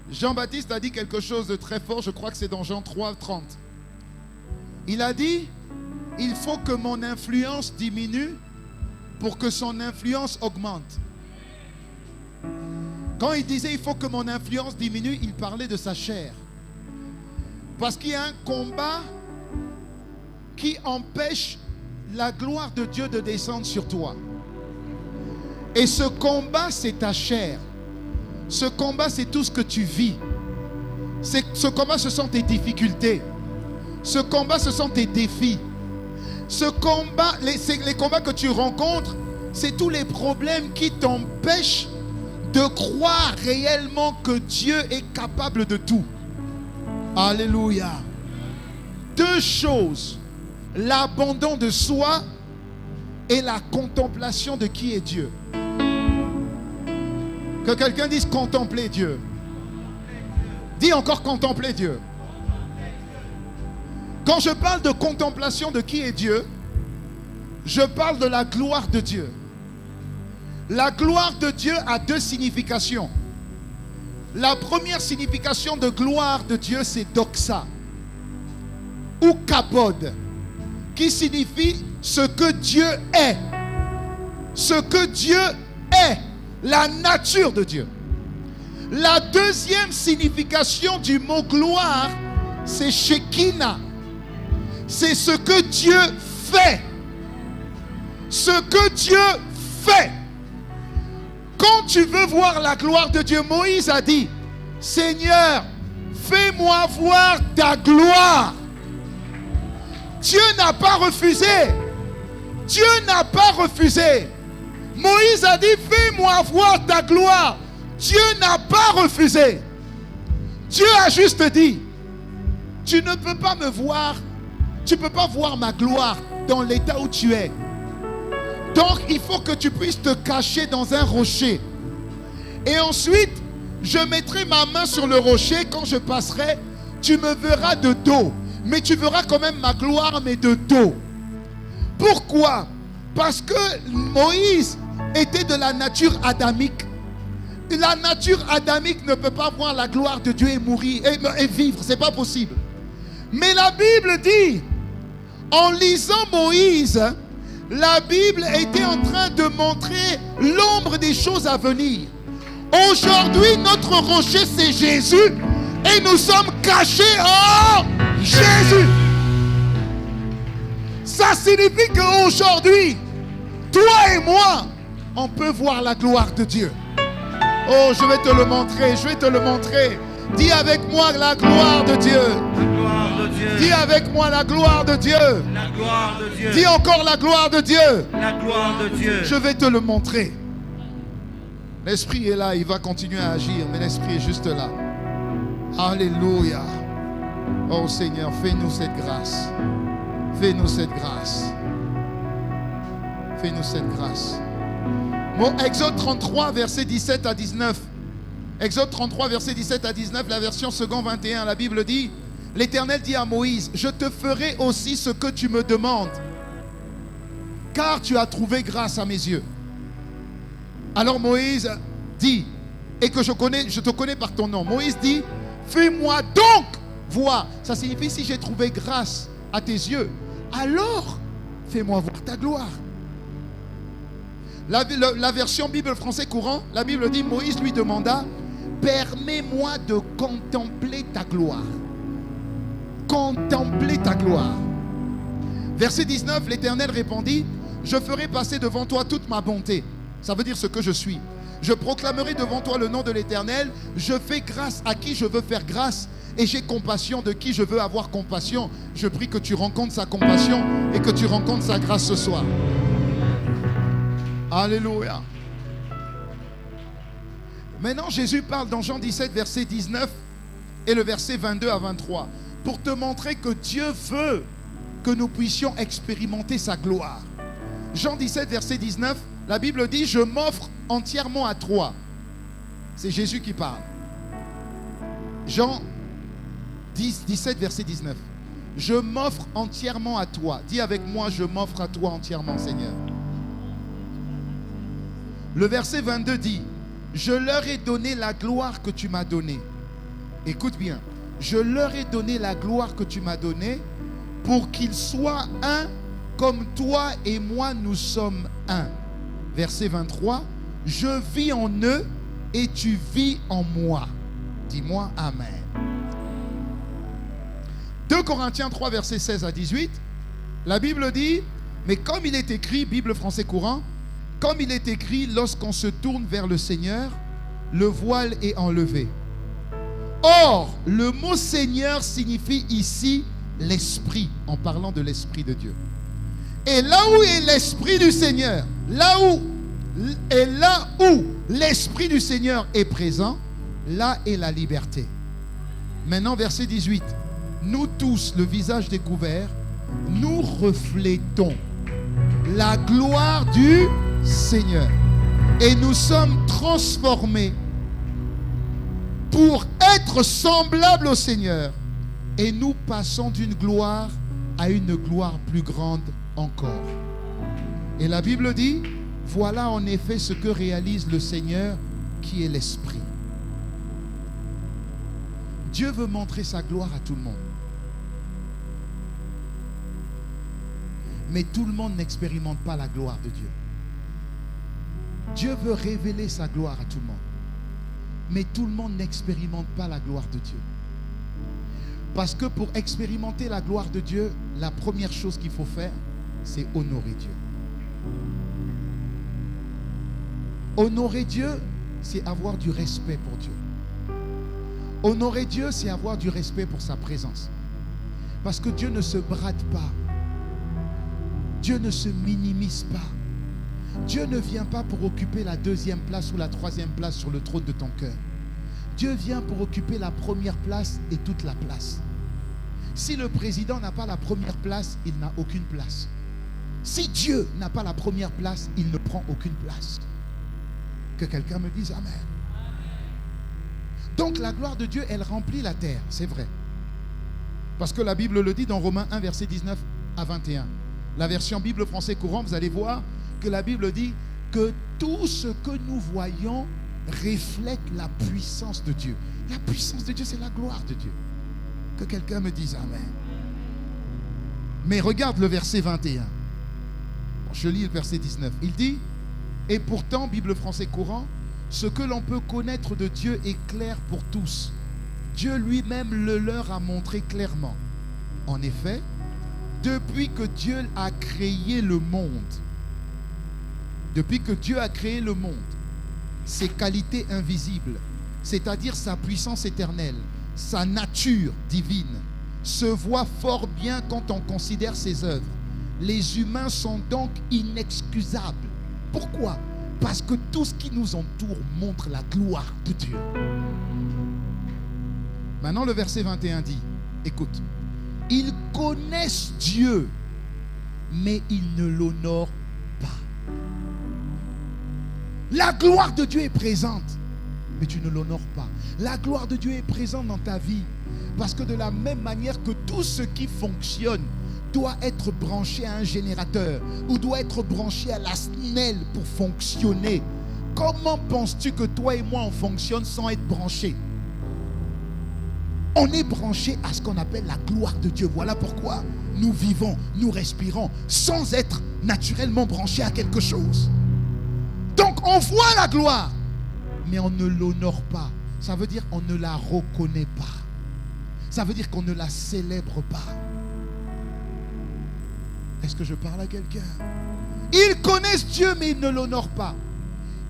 Jean-Baptiste a dit quelque chose de très fort, je crois que c'est dans Jean 3, 30. Il a dit, il faut que mon influence diminue pour que son influence augmente. Quand il disait, il faut que mon influence diminue, il parlait de sa chair. Parce qu'il y a un combat qui empêche la gloire de Dieu de descendre sur toi. Et ce combat, c'est ta chair. Ce combat, c'est tout ce que tu vis. Ce combat, ce sont tes difficultés. Ce combat, ce sont tes défis. Ce combat, les combats que tu rencontres, c'est tous les problèmes qui t'empêchent de croire réellement que Dieu est capable de tout. Alléluia. Deux choses. L'abandon de soi et la contemplation de qui est Dieu. Que quelqu'un dise contempler Dieu. Dis encore contempler Dieu. Quand je parle de contemplation de qui est Dieu, je parle de la gloire de Dieu. La gloire de Dieu a deux significations. La première signification de gloire de Dieu, c'est doxa ou kabod, qui signifie ce que Dieu est. Ce que Dieu est, la nature de Dieu. La deuxième signification du mot gloire, c'est Shekinah. C'est ce que Dieu fait. Ce que Dieu fait. Quand tu veux voir la gloire de Dieu, Moïse a dit, Seigneur, fais-moi voir ta gloire. Dieu n'a pas refusé. Dieu n'a pas refusé. Moïse a dit, fais-moi voir ta gloire. Dieu n'a pas refusé. Dieu a juste dit, tu ne peux pas me voir, tu ne peux pas voir ma gloire dans l'état où tu es. Donc il faut que tu puisses te cacher dans un rocher. Et ensuite, je mettrai ma main sur le rocher. Quand je passerai, tu me verras de dos. Mais tu verras quand même ma gloire, mais de dos. Pourquoi? Parce que Moïse était de la nature adamique. La nature adamique ne peut pas voir la gloire de Dieu et mourir et vivre. Ce n'est pas possible. Mais la Bible dit, en lisant Moïse, la Bible était en train de montrer l'ombre des choses à venir. Aujourd'hui, notre rocher, c'est Jésus. Et nous sommes cachés en Jésus. Ça signifie qu'aujourd'hui, toi et moi, on peut voir la gloire de Dieu. Oh, je vais te le montrer, je vais te le montrer. Dis avec moi la gloire de Dieu. La gloire de Dieu. Dis avec moi la gloire de Dieu. La gloire de Dieu. Dis encore la gloire de Dieu. La gloire de Dieu. Je vais te le montrer. L'Esprit est là, il va continuer à agir, mais l'Esprit est juste là. Alléluia. Oh Seigneur, fais-nous cette grâce. Fais-nous cette grâce. Fais-nous cette grâce. Bon, Exode 33, verset 17 à 19. Exode 33, verset 17 à 19, la version second 21, la Bible dit, l'Éternel dit à Moïse, je te ferai aussi ce que tu me demandes, car tu as trouvé grâce à mes yeux. Alors Moïse dit, et que je te connais par ton nom. Moïse dit, Fais-moi donc voir. Ça signifie si j'ai trouvé grâce à tes yeux, alors fais-moi voir ta gloire. La version Bible français courant, la Bible dit, Moïse lui demanda, permets-moi de contempler ta gloire. Contempler ta gloire. Verset 19, l'Éternel répondit, je ferai passer devant toi toute ma bonté. Ça veut dire ce que je suis. Je proclamerai devant toi le nom de l'Éternel. Je fais grâce à qui je veux faire grâce. Et j'ai compassion de qui je veux avoir compassion. Je prie que tu rencontres sa compassion et que tu rencontres sa grâce ce soir. Alléluia. Maintenant, Jésus parle dans Jean 17, verset 19 et le verset 22 à 23 pour te montrer que Dieu veut que nous puissions expérimenter sa gloire. Jean 17, verset 19, la Bible dit, je m'offre entièrement à toi. C'est Jésus qui parle. Jean 17, verset 19. Je m'offre entièrement à toi. Dis avec moi, je m'offre à toi entièrement, Seigneur. Le verset 22 dit, je leur ai donné la gloire que tu m'as donnée. Écoute bien. Je leur ai donné la gloire que tu m'as donnée pour qu'ils soient un comme toi et moi nous sommes un. Verset 23. Je vis en eux et tu vis en moi. Dis-moi Amen. 2 Corinthiens 3, verset 16 à 18. La Bible dit, mais comme il est écrit, Bible français courant, comme il est écrit, lorsqu'on se tourne vers le Seigneur, le voile est enlevé. Or, le mot Seigneur signifie ici l'Esprit, en parlant de l'Esprit de Dieu. Et là où est l'Esprit du Seigneur, là où l'Esprit du Seigneur est présent, là est la liberté. Maintenant, verset 18. Nous tous, le visage découvert, nous reflétons la gloire du Seigneur. Et nous sommes transformés pour être semblables au Seigneur. Et nous passons d'une gloire à une gloire plus grande encore. Et la Bible dit, voilà en effet ce que réalise le Seigneur qui est l'Esprit. Dieu veut montrer sa gloire à tout le monde. Mais tout le monde n'expérimente pas la gloire de Dieu. Dieu veut révéler sa gloire à tout le monde. Mais tout le monde n'expérimente pas la gloire de Dieu. Parce que pour expérimenter la gloire de Dieu, la première chose qu'il faut faire, c'est honorer Dieu. Honorer Dieu, c'est avoir du respect pour Dieu. Honorer Dieu, c'est avoir du respect pour sa présence. Parce que Dieu ne se brade pas. Dieu ne se minimise pas. Dieu ne vient pas pour occuper la deuxième place ou la troisième place sur le trône de ton cœur. Dieu vient pour occuper la première place et toute la place. Si le président n'a pas la première place, il n'a aucune place. Si Dieu n'a pas la première place, il ne prend aucune place. Que quelqu'un me dise Amen. Donc la gloire de Dieu, elle remplit la terre, c'est vrai. Parce que la Bible le dit dans Romains 1, verset 19 à 21. La version Bible français courant, vous allez voir que la Bible dit que tout ce que nous voyons reflète la puissance de Dieu. La puissance de Dieu, c'est la gloire de Dieu. Que quelqu'un me dise Amen. Mais regarde le verset 21. Je lis le verset 19. Il dit, et pourtant, Bible français courant, ce que l'on peut connaître de Dieu est clair pour tous. Dieu lui-même le leur a montré clairement. En effet, depuis que Dieu a créé le monde, ses qualités invisibles, c'est-à-dire sa puissance éternelle, sa nature divine, se voient fort bien quand on considère ses œuvres. Les humains sont donc inexcusables. Pourquoi? Parce que tout ce qui nous entoure montre la gloire de Dieu. Maintenant, le verset 21 dit, écoute, ils connaissent Dieu, mais ils ne l'honorent pas. La gloire de Dieu est présente, mais tu ne l'honores pas. La gloire de Dieu est présente dans ta vie, parce que de la même manière que tout ce qui fonctionne doit être branché à un générateur ou doit être branché à la snelle pour fonctionner. Comment penses-tu que toi et moi on fonctionne sans être branchés? On est branché à ce qu'on appelle la gloire de Dieu. Voilà pourquoi nous vivons, nous respirons sans être naturellement branchés à quelque chose. Donc on voit la gloire, mais on ne l'honore pas. Ça veut dire qu'on ne la reconnaît pas. Ça veut dire qu'on ne la célèbre pas. Est-ce que je parle à quelqu'un? Ils connaissent Dieu, mais ils ne l'honorent pas.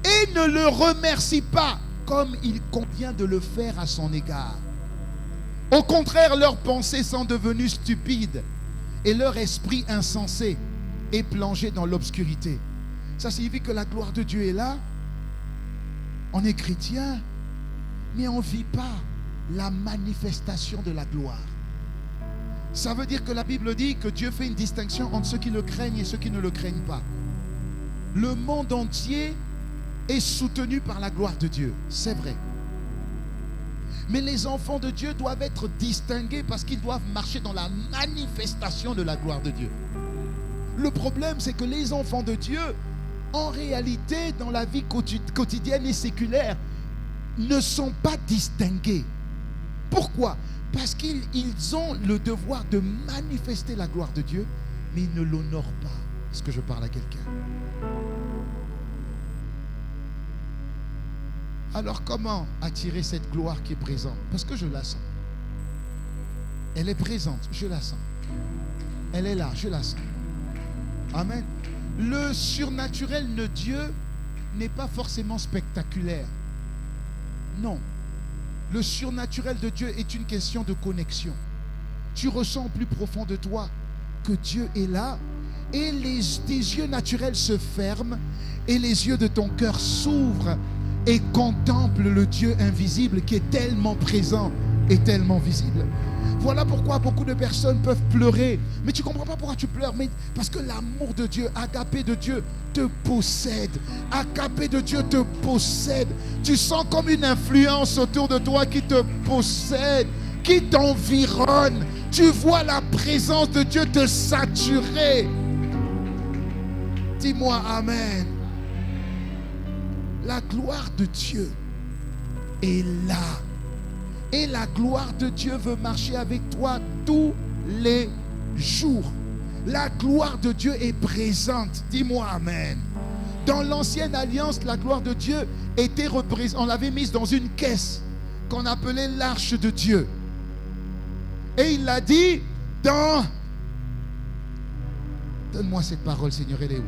Et ne le remercient pas comme il convient de le faire à son égard. Au contraire, leurs pensées sont devenues stupides et leur esprit insensé est plongé dans l'obscurité. Ça signifie que la gloire de Dieu est là. On est chrétien, mais on ne vit pas la manifestation de la gloire. Ça veut dire que la Bible dit que Dieu fait une distinction entre ceux qui le craignent et ceux qui ne le craignent pas. Le monde entier est soutenu par la gloire de Dieu, c'est vrai. Mais les enfants de Dieu doivent être distingués parce qu'ils doivent marcher dans la manifestation de la gloire de Dieu. Le problème, c'est que les enfants de Dieu, en réalité, dans la vie quotidienne et séculaire, ne sont pas distingués. Pourquoi? Parce qu'ils ont le devoir de manifester la gloire de Dieu, mais ils ne l'honorent pas. Est-ce que je parle à quelqu'un? Alors comment attirer cette gloire qui est présente? Parce que je la sens. Elle est présente, je la sens. Elle est là, je la sens. Amen. Le surnaturel de Dieu n'est pas forcément spectaculaire. Non. Le surnaturel de Dieu est une question de connexion. Tu ressens au plus profond de toi que Dieu est là et tes yeux naturels se ferment et les yeux de ton cœur s'ouvrent et contemplent le Dieu invisible qui est tellement présent et tellement visible. Voilà pourquoi beaucoup de personnes peuvent pleurer. Mais tu ne comprends pas pourquoi tu pleures. Mais parce que l'amour de Dieu, agapé de Dieu, te possède. Agapé de Dieu te possède. Tu sens comme une influence autour de toi qui te possède, qui t'environne. Tu vois la présence de Dieu te saturer. Dis-moi amen. La gloire de Dieu est là. Et la gloire de Dieu veut marcher avec toi tous les jours. La gloire de Dieu est présente. Dis-moi amen. Dans l'ancienne alliance, la gloire de Dieu était représentée. On l'avait mise dans une caisse qu'on appelait l'arche de Dieu. Et il l'a dit dans... Donne-moi cette parole, Seigneur, elle est où?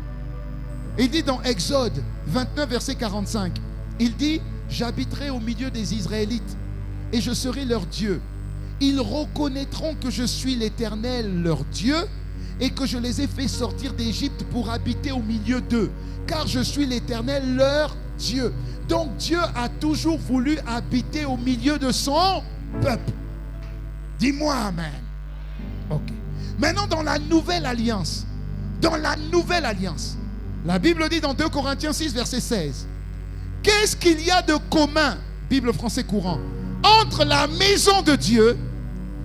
Il dit dans Exode 29, verset 45. Il dit, j'habiterai au milieu des Israélites et je serai leur Dieu. Ils reconnaîtront que je suis l'Éternel, leur Dieu, et que je les ai fait sortir d'Égypte pour habiter au milieu d'eux, car je suis l'Éternel, leur Dieu. Donc Dieu a toujours voulu habiter au milieu de son peuple. Dis-moi amen. Ok. Maintenant dans la nouvelle alliance, la Bible dit dans 2 Corinthiens 6, verset 16, qu'est-ce qu'il y a de commun, Bible français courant, entre la maison de Dieu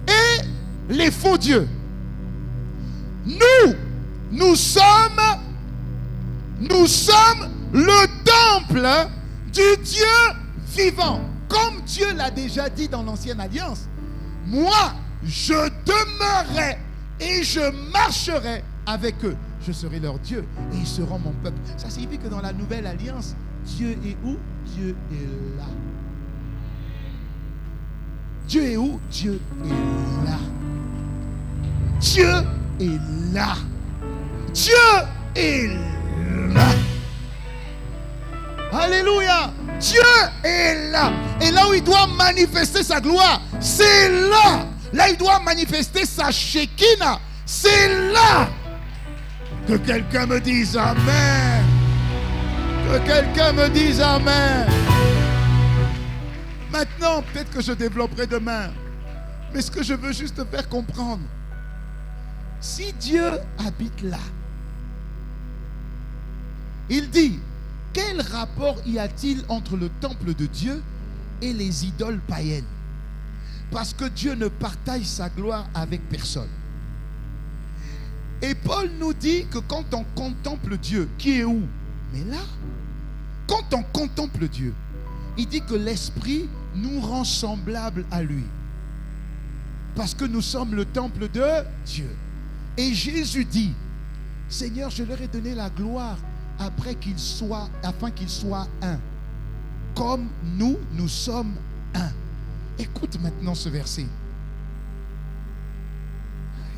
et les faux dieux? Nous sommes le temple du Dieu vivant. Comme Dieu l'a déjà dit dans l'ancienne alliance, moi, je demeurerai et je marcherai avec eux. Je serai leur Dieu et ils seront mon peuple. Ça signifie que dans la nouvelle alliance, Dieu est où? Dieu est là. Dieu est où? Dieu est là. Dieu est là. Dieu est là. Alléluia. Dieu est là. Et là où il doit manifester sa gloire, c'est là. Là il doit manifester sa Shekinah. C'est là. Que quelqu'un me dise amen. Que quelqu'un me dise amen. Maintenant, peut-être que je développerai demain. Mais ce que je veux juste te faire comprendre, si Dieu habite là, il dit, quel rapport y a-t-il entre le temple de Dieu et les idoles païennes? Parce que Dieu ne partage sa gloire avec personne. Et Paul nous dit que quand on contemple Dieu, qui est où? Mais là, quand on contemple Dieu, il dit que l'Esprit nous rend semblables à lui. Parce que nous sommes le temple de Dieu. Et Jésus dit, Seigneur, je leur ai donné la gloire afin qu'ils soient un. Comme nous sommes un. Écoute maintenant ce verset.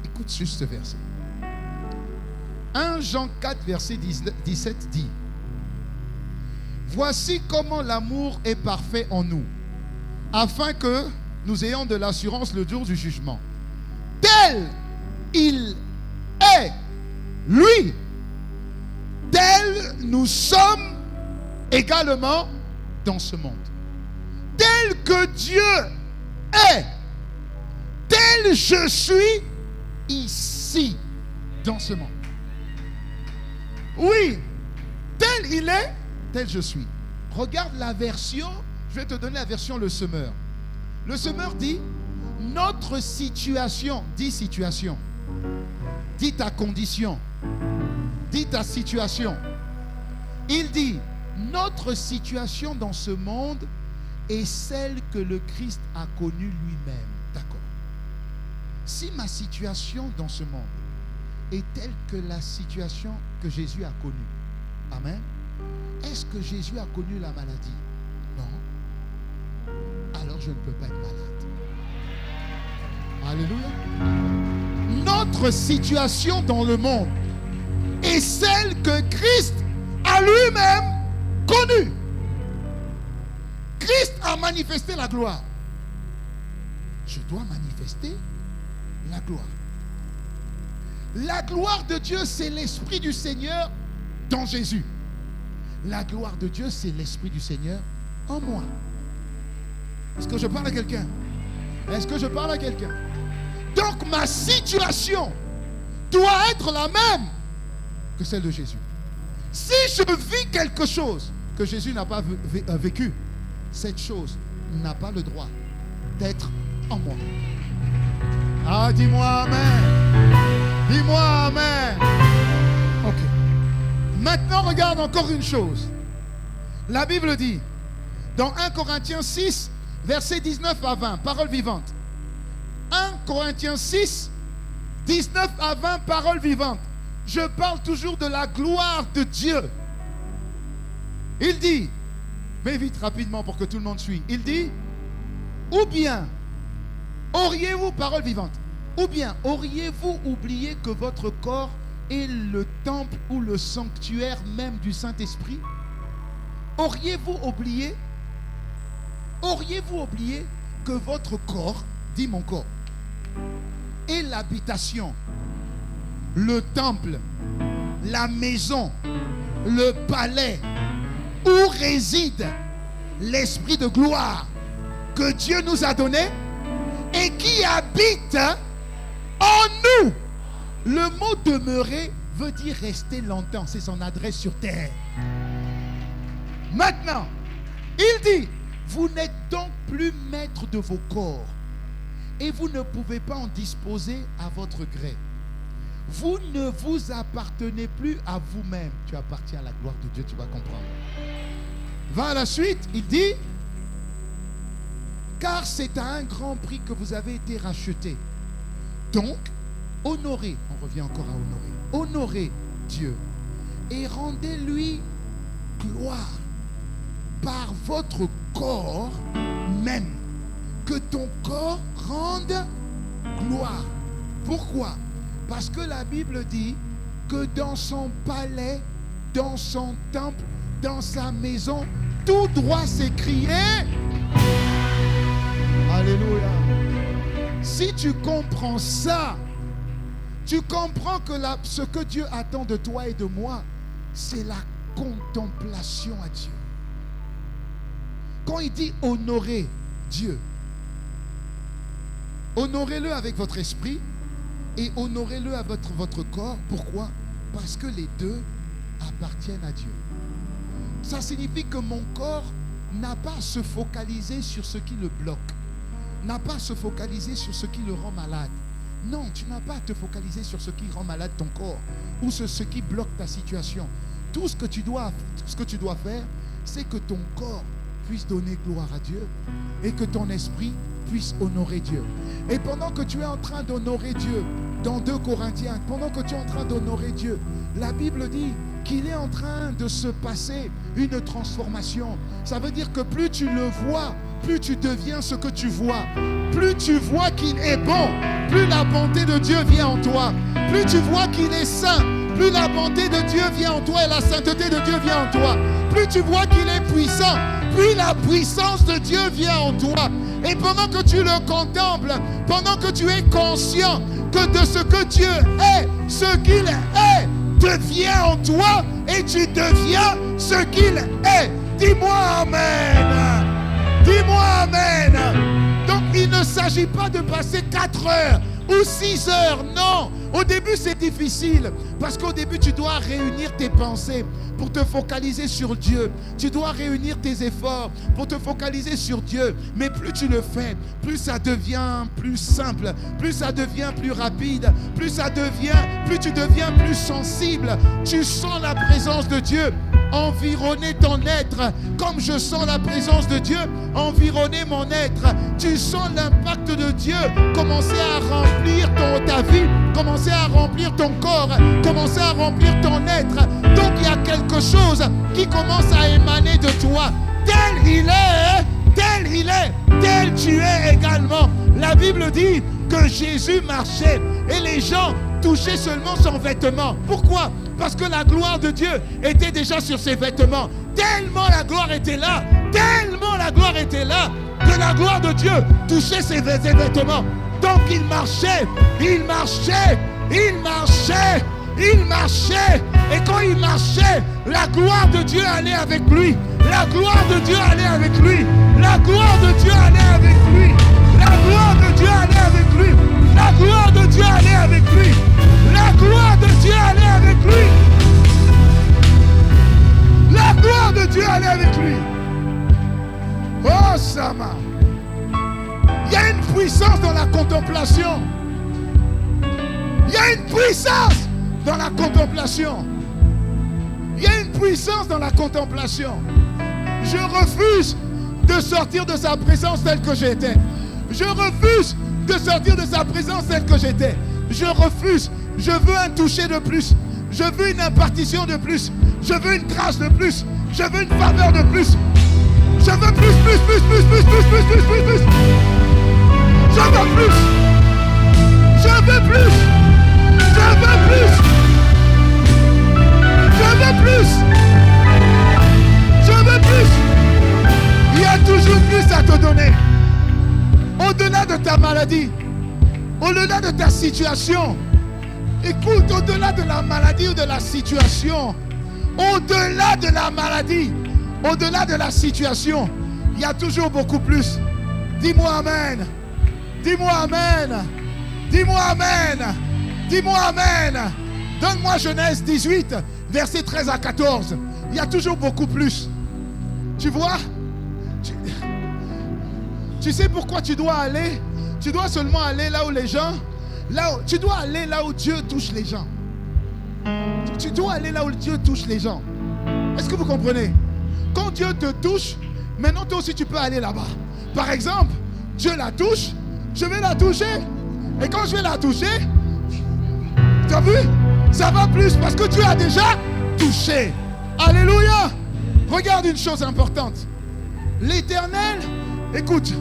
Écoute juste ce verset. 1 Jean 4, verset 17 dit, voici comment l'amour est parfait en nous, afin que nous ayons de l'assurance le jour du jugement. Tel il est, lui, tel nous sommes également dans ce monde. Tel que Dieu est, tel je suis ici, dans ce monde. Oui, tel il est, tel je suis. Regarde la version, je vais te donner la version Le Semeur. Le Semeur dit, notre situation, dis situation, dis ta condition, dis ta situation. Il dit, notre situation dans ce monde est celle que le Christ a connue lui-même. D'accord. Si ma situation dans ce monde est telle que la situation que Jésus a connue, amen, est-ce que Jésus a connu la maladie? Non. Alors je ne peux pas être malade. Alléluia. Notre situation dans le monde est celle que Christ a lui-même connue. Christ a manifesté la gloire. Je dois manifester la gloire. La gloire de Dieu, c'est l'Esprit du Seigneur dans Jésus. La gloire de Dieu, c'est l'Esprit du Seigneur en moi. Est-ce que je parle à quelqu'un? Est-ce que je parle à quelqu'un? Donc ma situation doit être la même que celle de Jésus. Si je vis quelque chose que Jésus n'a pas vécu, cette chose n'a pas le droit d'être en moi. Ah, dis-moi amen. Dis-moi amen. Ok. Maintenant, regarde encore une chose. La Bible dit, dans 1 Corinthiens 6, versets 19 à 20, parole vivante. 1 Corinthiens 6, 19 à 20, parole vivante. Je parle toujours de la gloire de Dieu. Il dit, mais vite, rapidement, pour que tout le monde suive. Il dit, ou bien, auriez-vous, parole vivante, ou bien auriez-vous oublié que votre corps est le temple ou le sanctuaire même du Saint-Esprit? Auriez-vous oublié que votre corps, dit mon corps, est l'habitation, le temple, la maison, le palais où réside l'Esprit de gloire que Dieu nous a donné et qui habite en nous? Le mot demeurer veut dire rester longtemps. C'est son adresse sur terre. Maintenant, il dit, vous n'êtes donc plus maître de vos corps et vous ne pouvez pas en disposer à votre gré. Vous ne vous appartenez plus à vous-même. Tu appartiens à la gloire de Dieu, tu vas comprendre. Va à la suite, il dit, car c'est à un grand prix que vous avez été rachetés. Donc, honorez, on revient encore à honorer, honorez Dieu et rendez-lui gloire par votre corps même. Que ton corps rende gloire. Pourquoi? Parce que la Bible dit que dans son palais, dans son temple, dans sa maison, tout droit s'écrier. Alléluia. Si tu comprends ça, tu comprends que ce que Dieu attend de toi et de moi, c'est la contemplation à Dieu. Quand il dit honorer Dieu, honorez-le avec votre esprit et honorez-le avec votre corps. Pourquoi? Parce que les deux appartiennent à Dieu. Ça signifie que mon corps n'a pas à se focaliser sur ce qui le bloque, n'a pas à se focaliser sur ce qui le rend malade. Non, tu n'as pas à te focaliser sur ce qui rend malade ton corps ou sur ce qui bloque ta situation. Tout ce que tu dois faire, c'est que ton corps puisses donner gloire à Dieu et que ton esprit puisse honorer Dieu. Et pendant que tu es en train d'honorer Dieu, dans 2 Corinthiens, pendant que tu es en train d'honorer Dieu, la Bible dit qu'il est en train de se passer une transformation. Ça veut dire que plus tu le vois, plus tu deviens ce que tu vois. Plus tu vois qu'il est bon, plus la bonté de Dieu vient en toi. Plus tu vois qu'il est saint, plus la bonté de Dieu vient en toi et la sainteté de Dieu vient en toi. Plus tu vois qu'il est puissant, plus la puissance de Dieu vient en toi. Et pendant que tu le contemples, pendant que tu es conscient que de ce que Dieu est, ce qu'il est, devient en toi et tu deviens ce qu'il est. Dis-moi Amen. Dis-moi Amen. Donc il ne s'agit pas de passer 4 heures ou 6 heures, non. Au début c'est difficile parce qu'au début tu dois réunir tes pensées pour te focaliser sur Dieu. Tu dois réunir tes efforts pour te focaliser sur Dieu. Mais plus tu le fais, plus ça devient plus simple, plus ça devient plus rapide, plus tu deviens plus sensible. Tu sens la présence de Dieu environner ton être, comme je sens la présence de Dieu environner mon être. Tu sens l'impact de Dieu commencer à remplir ta vie, commencer à remplir ton corps, commencer à remplir ton être. Donc il y a quelque chose qui commence à émaner de toi. Tel il est, tel tu es également. La Bible dit que Jésus marchait et les gens touchaient seulement son vêtement. Pourquoi? Parce que la gloire de Dieu était déjà sur ses vêtements. Tellement la gloire était là, que la gloire de Dieu touchait ses vêtements. Donc il marchait. Et quand il marchait, la gloire de Dieu allait avec lui. La gloire de Dieu allait avec lui. La gloire de Dieu allait avec lui. La gloire de Dieu allait avec lui. La gloire de Dieu allait avec lui. La gloire de Dieu allait avec lui. La gloire de Dieu allait avec lui. Oh, Sama. Il y a une puissance dans la contemplation. Il y a une puissance dans la contemplation. Il y a une puissance dans la contemplation. Je refuse de sortir de sa présence telle que j'étais. Je refuse de sortir de sa présence telle que j'étais. Je refuse. Je veux un toucher de plus. Je veux une impartition de plus. Je veux une grâce de plus. Je veux une faveur de plus. Je veux plus. Je veux plus. Je veux plus. Il y a toujours plus à te donner. Au-delà de ta maladie, au-delà de ta situation. Écoute, au-delà de la maladie ou de la situation, au-delà de la maladie, au-delà de la situation, il y a toujours beaucoup plus. Dis-moi Amen. Dis-moi Amen. Dis-moi Amen. Dis-moi Amen. Donne-moi Genèse 18, versets 13 à 14. Il y a toujours beaucoup plus. Tu vois? Tu sais pourquoi tu dois aller? Tu dois seulement aller là où les gens... tu dois aller là où Dieu touche les gens. Tu dois aller là où Dieu touche les gens. Est-ce que vous comprenez? Quand Dieu te touche, maintenant toi aussi tu peux aller là-bas. Par exemple, Dieu la touche, je vais la toucher. Et quand je vais la toucher, tu as vu? Ça va plus parce que tu as déjà touché. Alléluia. Regarde une chose importante. L'Éternel, écoute,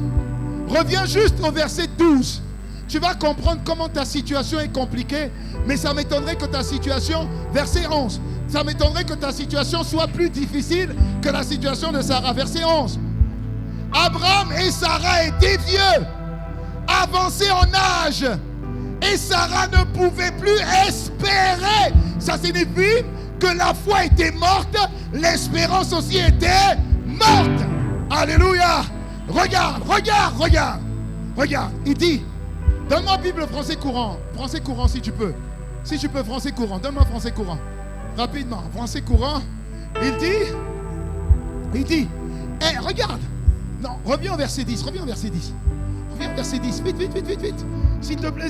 reviens juste au verset 12. Tu vas comprendre comment ta situation est compliquée, mais ça m'étonnerait que ta situation, verset 11, ça m'étonnerait que ta situation soit plus difficile que la situation de Sarah. Verset 11. Abraham et Sarah étaient vieux, avancés en âge, et Sarah ne pouvait plus espérer. Ça signifie que la foi était morte, l'espérance aussi était morte. Alléluia. Regarde. Il dit, donne-moi Bible français courant si tu peux. Si tu peux, français courant, donne-moi français courant. Rapidement, français courant. Il dit, regarde. Non, reviens au verset 10, Reviens au verset 10, vite. S'il te plaît,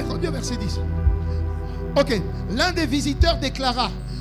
reviens au verset 10. Ok, l'un des visiteurs déclara,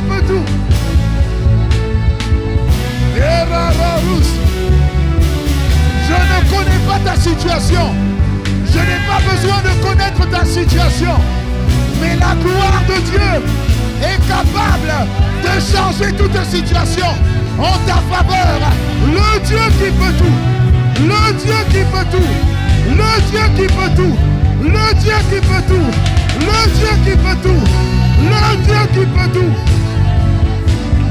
qui peut tout. Je ne connais pas ta situation. Je n'ai pas besoin de connaître ta situation. Mais la gloire de Dieu est capable de changer toute situation en ta faveur. Le Dieu qui peut tout. Le Dieu qui peut tout. Le Dieu qui peut tout. Le Dieu qui peut tout. Le Dieu qui peut tout. Le Dieu qui peut tout.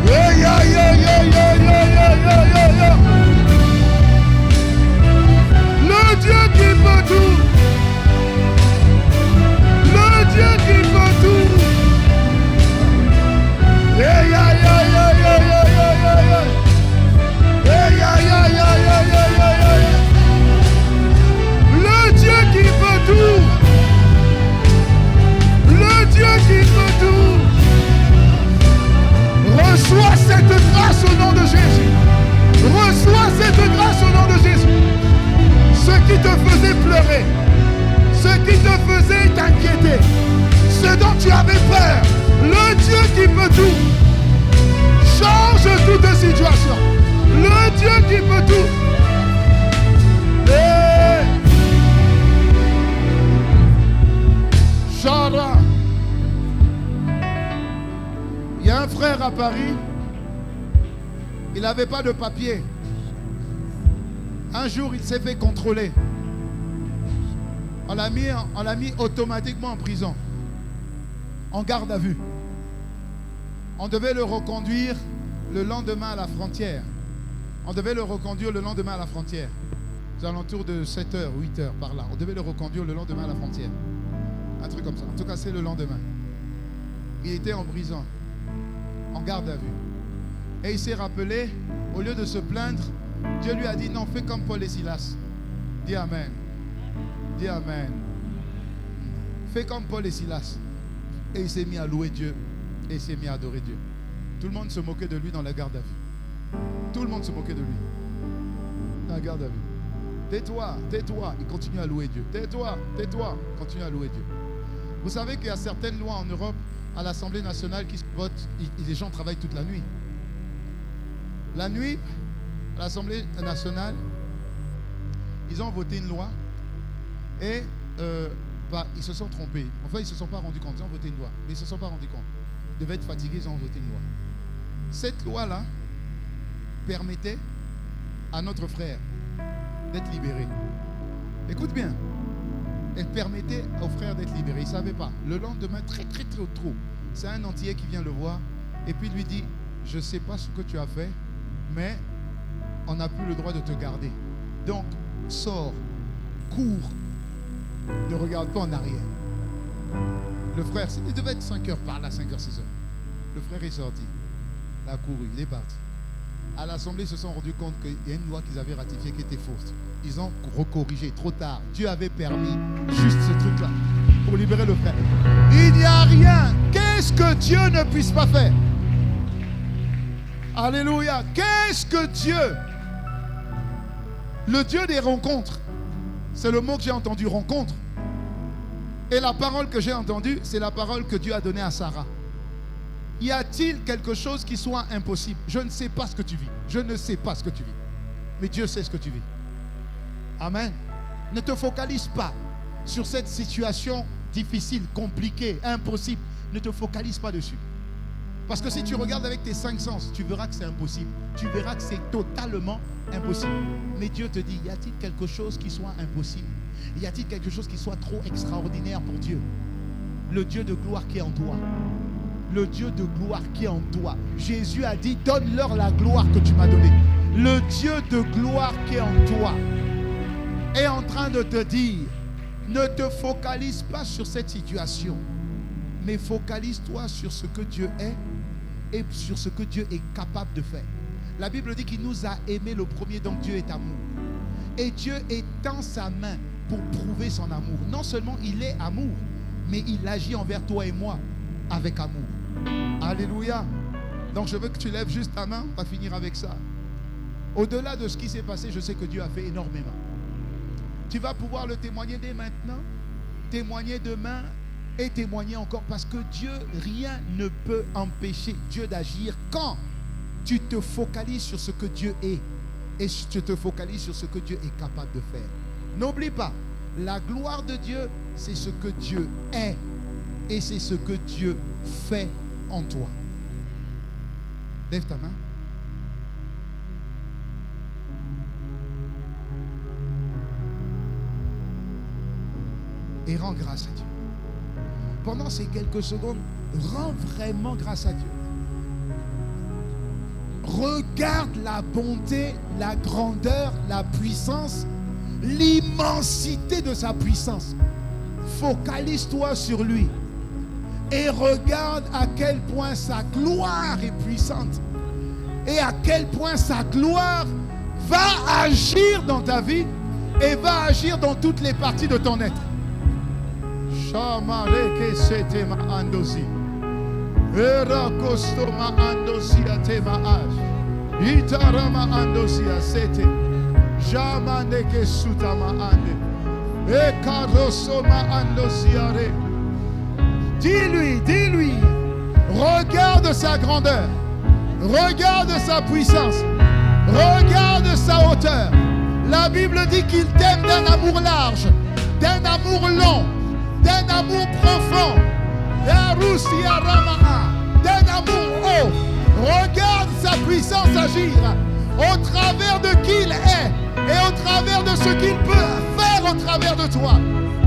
Yeah, yeah, yeah, yeah, yeah, yeah, yeah, yeah, yeah. Le Dieu qui peut tout. Le Dieu qui peut tout. Yeah, yeah, yeah, yeah, yeah, yeah, yeah, yeah. Yeah, yeah, yeah, yeah, yeah, yeah, yeah, yeah. Le Dieu qui peut tout. Le Dieu qui peut tout. Reçois cette grâce au nom de Jésus. Reçois cette grâce au nom de Jésus. Ce qui te faisait pleurer, ce qui te faisait t'inquiéter, ce dont tu avais peur, le Dieu qui peut tout, change toute situation. Le Dieu qui peut tout. Hey. Chara. Il y a un frère à Paris, il n'avait pas de papier. Un jour, il s'est fait contrôler. On l'a mis automatiquement en prison, en garde à vue. On devait le reconduire le lendemain à la frontière. On devait le reconduire le lendemain à la frontière. Aux alentours de 7h, 8h, par là. On devait le reconduire le lendemain à la frontière. Un truc comme ça. En tout cas, c'est le lendemain. Il était en prison, en garde à vue. Et il s'est rappelé, au lieu de se plaindre, Dieu lui a dit non, fais comme Paul et Silas. Dis Amen. Dis Amen. Fais comme Paul et Silas. Et il s'est mis à louer Dieu. Et il s'est mis à adorer Dieu. Tout le monde se moquait de lui dans la garde à vue. Tout le monde se moquait de lui dans la garde à vue. Tais-toi, tais-toi. Il continue à louer Dieu. Tais-toi, tais-toi. Continue à louer Dieu. Vous savez qu'il y a certaines lois en Europe, à l'Assemblée nationale, qui se votent. Les gens travaillent toute la nuit. La nuit, à l'Assemblée nationale, ils ont voté une loi et ils se sont trompés. Enfin, ils ne se sont pas rendus compte. Ils ont voté une loi, mais ils ne se sont pas rendus compte. Ils devaient être fatigués, ils ont voté une loi. Cette loi-là permettait à notre frère d'être libéré. Écoute bien. Elle permettait au frère d'être libéré. Il ne savait pas. Le lendemain, très trop, c'est un Antillais qui vient le voir et puis lui dit, je ne sais pas ce que tu as fait, mais on n'a plus le droit de te garder. Donc, sors, cours, ne regarde pas en arrière. Le frère, il devait être 5 heures par là, 5 heures, 6 heures. Le frère est sorti, il a couru, il est parti. À l'Assemblée, ils se sont rendus compte qu'il y a une loi qu'ils avaient ratifiée qui était fausse. Ils ont recorrigé trop tard. Dieu avait permis juste ce truc-là pour libérer le frère. Il n'y a rien. Qu'est-ce que Dieu ne puisse pas faire? Alléluia. Qu'est-ce que Dieu? Le Dieu des rencontres. C'est le mot que j'ai entendu, rencontre. Et la parole que j'ai entendue, c'est la parole que Dieu a donnée à Sarah. Y a-t-il quelque chose qui soit impossible? Je ne sais pas ce que tu vis. Je ne sais pas ce que tu vis. Mais Dieu sait ce que tu vis. Amen. Ne te focalise pas sur cette situation difficile, compliquée, impossible. Ne te focalise pas dessus. Parce que si tu regardes avec tes 5 sens, tu verras que c'est impossible. Tu verras que c'est totalement impossible. Mais Dieu te dit, y a-t-il quelque chose qui soit impossible? Y a-t-il quelque chose qui soit trop extraordinaire pour Dieu? Le Dieu de gloire qui est en toi. Le Dieu de gloire qui est en toi. Jésus a dit, donne-leur la gloire que tu m'as donnée. Le Dieu de gloire qui est en toi est en train de te dire, ne te focalise pas sur cette situation, mais focalise-toi sur ce que Dieu est et sur ce que Dieu est capable de faire. La Bible dit qu'il nous a aimés le premier, donc Dieu est amour. Et Dieu étend sa main pour prouver son amour. Non seulement il est amour, mais il agit envers toi et moi avec amour. Alléluia. Donc je veux que tu lèves juste ta main, on va finir avec ça. Au-delà de ce qui s'est passé, je sais que Dieu a fait énormément. Tu vas pouvoir le témoigner dès maintenant, témoigner demain et témoigner encore, parce que Dieu, rien ne peut empêcher Dieu d'agir quand tu te focalises sur ce que Dieu est et tu te focalises sur ce que Dieu est capable de faire. N'oublie pas, la gloire de Dieu, c'est ce que Dieu est et c'est ce que Dieu fait en toi. Lève ta main. Et rends grâce à Dieu. Pendant ces quelques secondes, rends vraiment grâce à Dieu. Regarde la bonté, la grandeur, la puissance, l'immensité de sa puissance. Focalise-toi sur lui et regarde à quel point sa gloire est puissante et à quel point sa gloire va agir dans ta vie et va agir dans toutes les parties de ton être. Shamareke setema andosi. Era kostoma andosi atema aj. Itarama andosi asete. Jamaneke sutama ande. Ekarosoma andosi are. Dis-lui, regarde sa grandeur, regarde sa puissance, regarde sa hauteur. La Bible dit qu'il t'aime d'un amour large, d'un amour long, d'un amour profond, d'un amour haut. Regarde sa puissance agir au travers de qui il est et au travers de ce qu'il peut faire au travers de toi.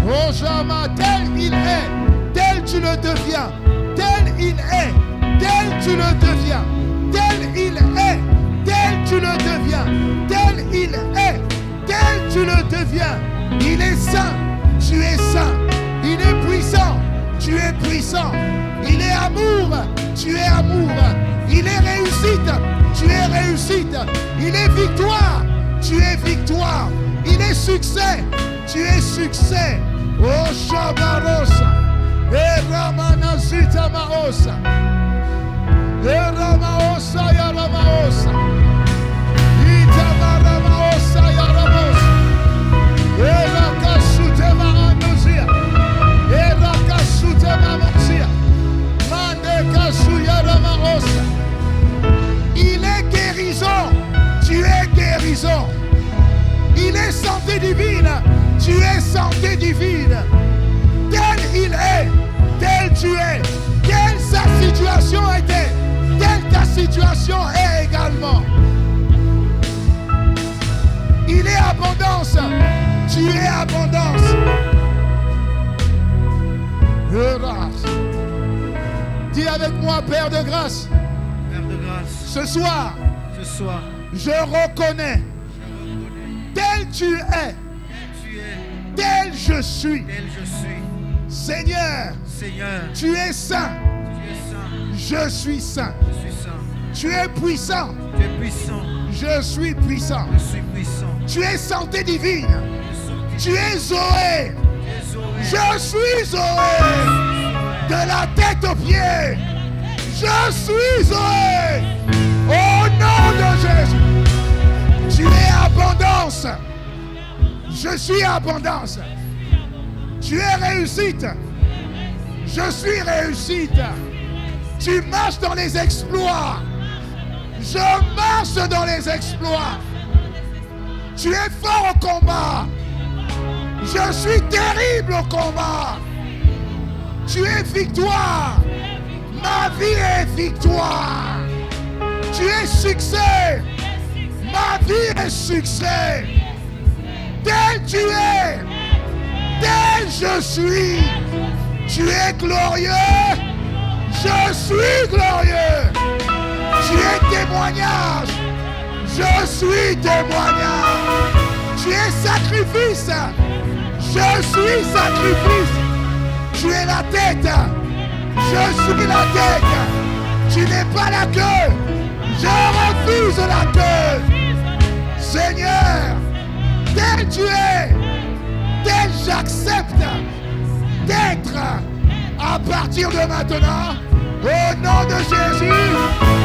Oh Jama, tel il est, tel tu le deviens, tel il est, tel tu le deviens, tel il est, tel tu le deviens, tel il est, tel tu le deviens. Il est saint, tu es saint. Il est puissant, tu es puissant. Il est amour, tu es amour. Il est réussite, tu es réussite. Il est victoire, tu es victoire. Il est succès, tu es succès. Oh Shabarosa, Eramana Zita Maosa, Eramaosa Yaramaosa, Itamara Maosa Yaramosa, Erakasutema Andozia, Erakasutema Mosia, Mandekasu Yaramaosa. Il est guérison, tu es guérison. Il est santé divine, tu es santé divine. Tel il est, tel tu es, telle sa situation était, telle ta situation est également. Il est abondance, tu es abondance. Dis avec moi, Père de grâce. Père de grâce. Ce soir, je reconnais. Tel tu es, tel je suis. Seigneur, tu es saint. Je suis saint. Tu es puissant. Je suis puissant. Tu es santé divine. Tu es Zoé. Je suis Zoé. De la tête aux pieds. Je suis Zoé. Au nom de Jésus. Tu es abondance. Je suis abondance. Tu es réussite. Je suis réussite. Tu marches dans les exploits. Je marche dans les exploits. Tu es fort au combat. Je suis terrible au combat. Tu es victoire. Ma vie est victoire. Tu es succès. Ma vie est succès. Tel tu es, tel je suis. Tu es glorieux. Je suis glorieux. Tu es témoignage. Je suis témoignage. Tu es sacrifice. Je suis sacrifice. Tu es la tête. Je suis la tête. Tu n'es pas la queue. Je refuse la queue. Seigneur, tel tu es, tel j'accepte d'être à partir de maintenant. Au nom de Jésus.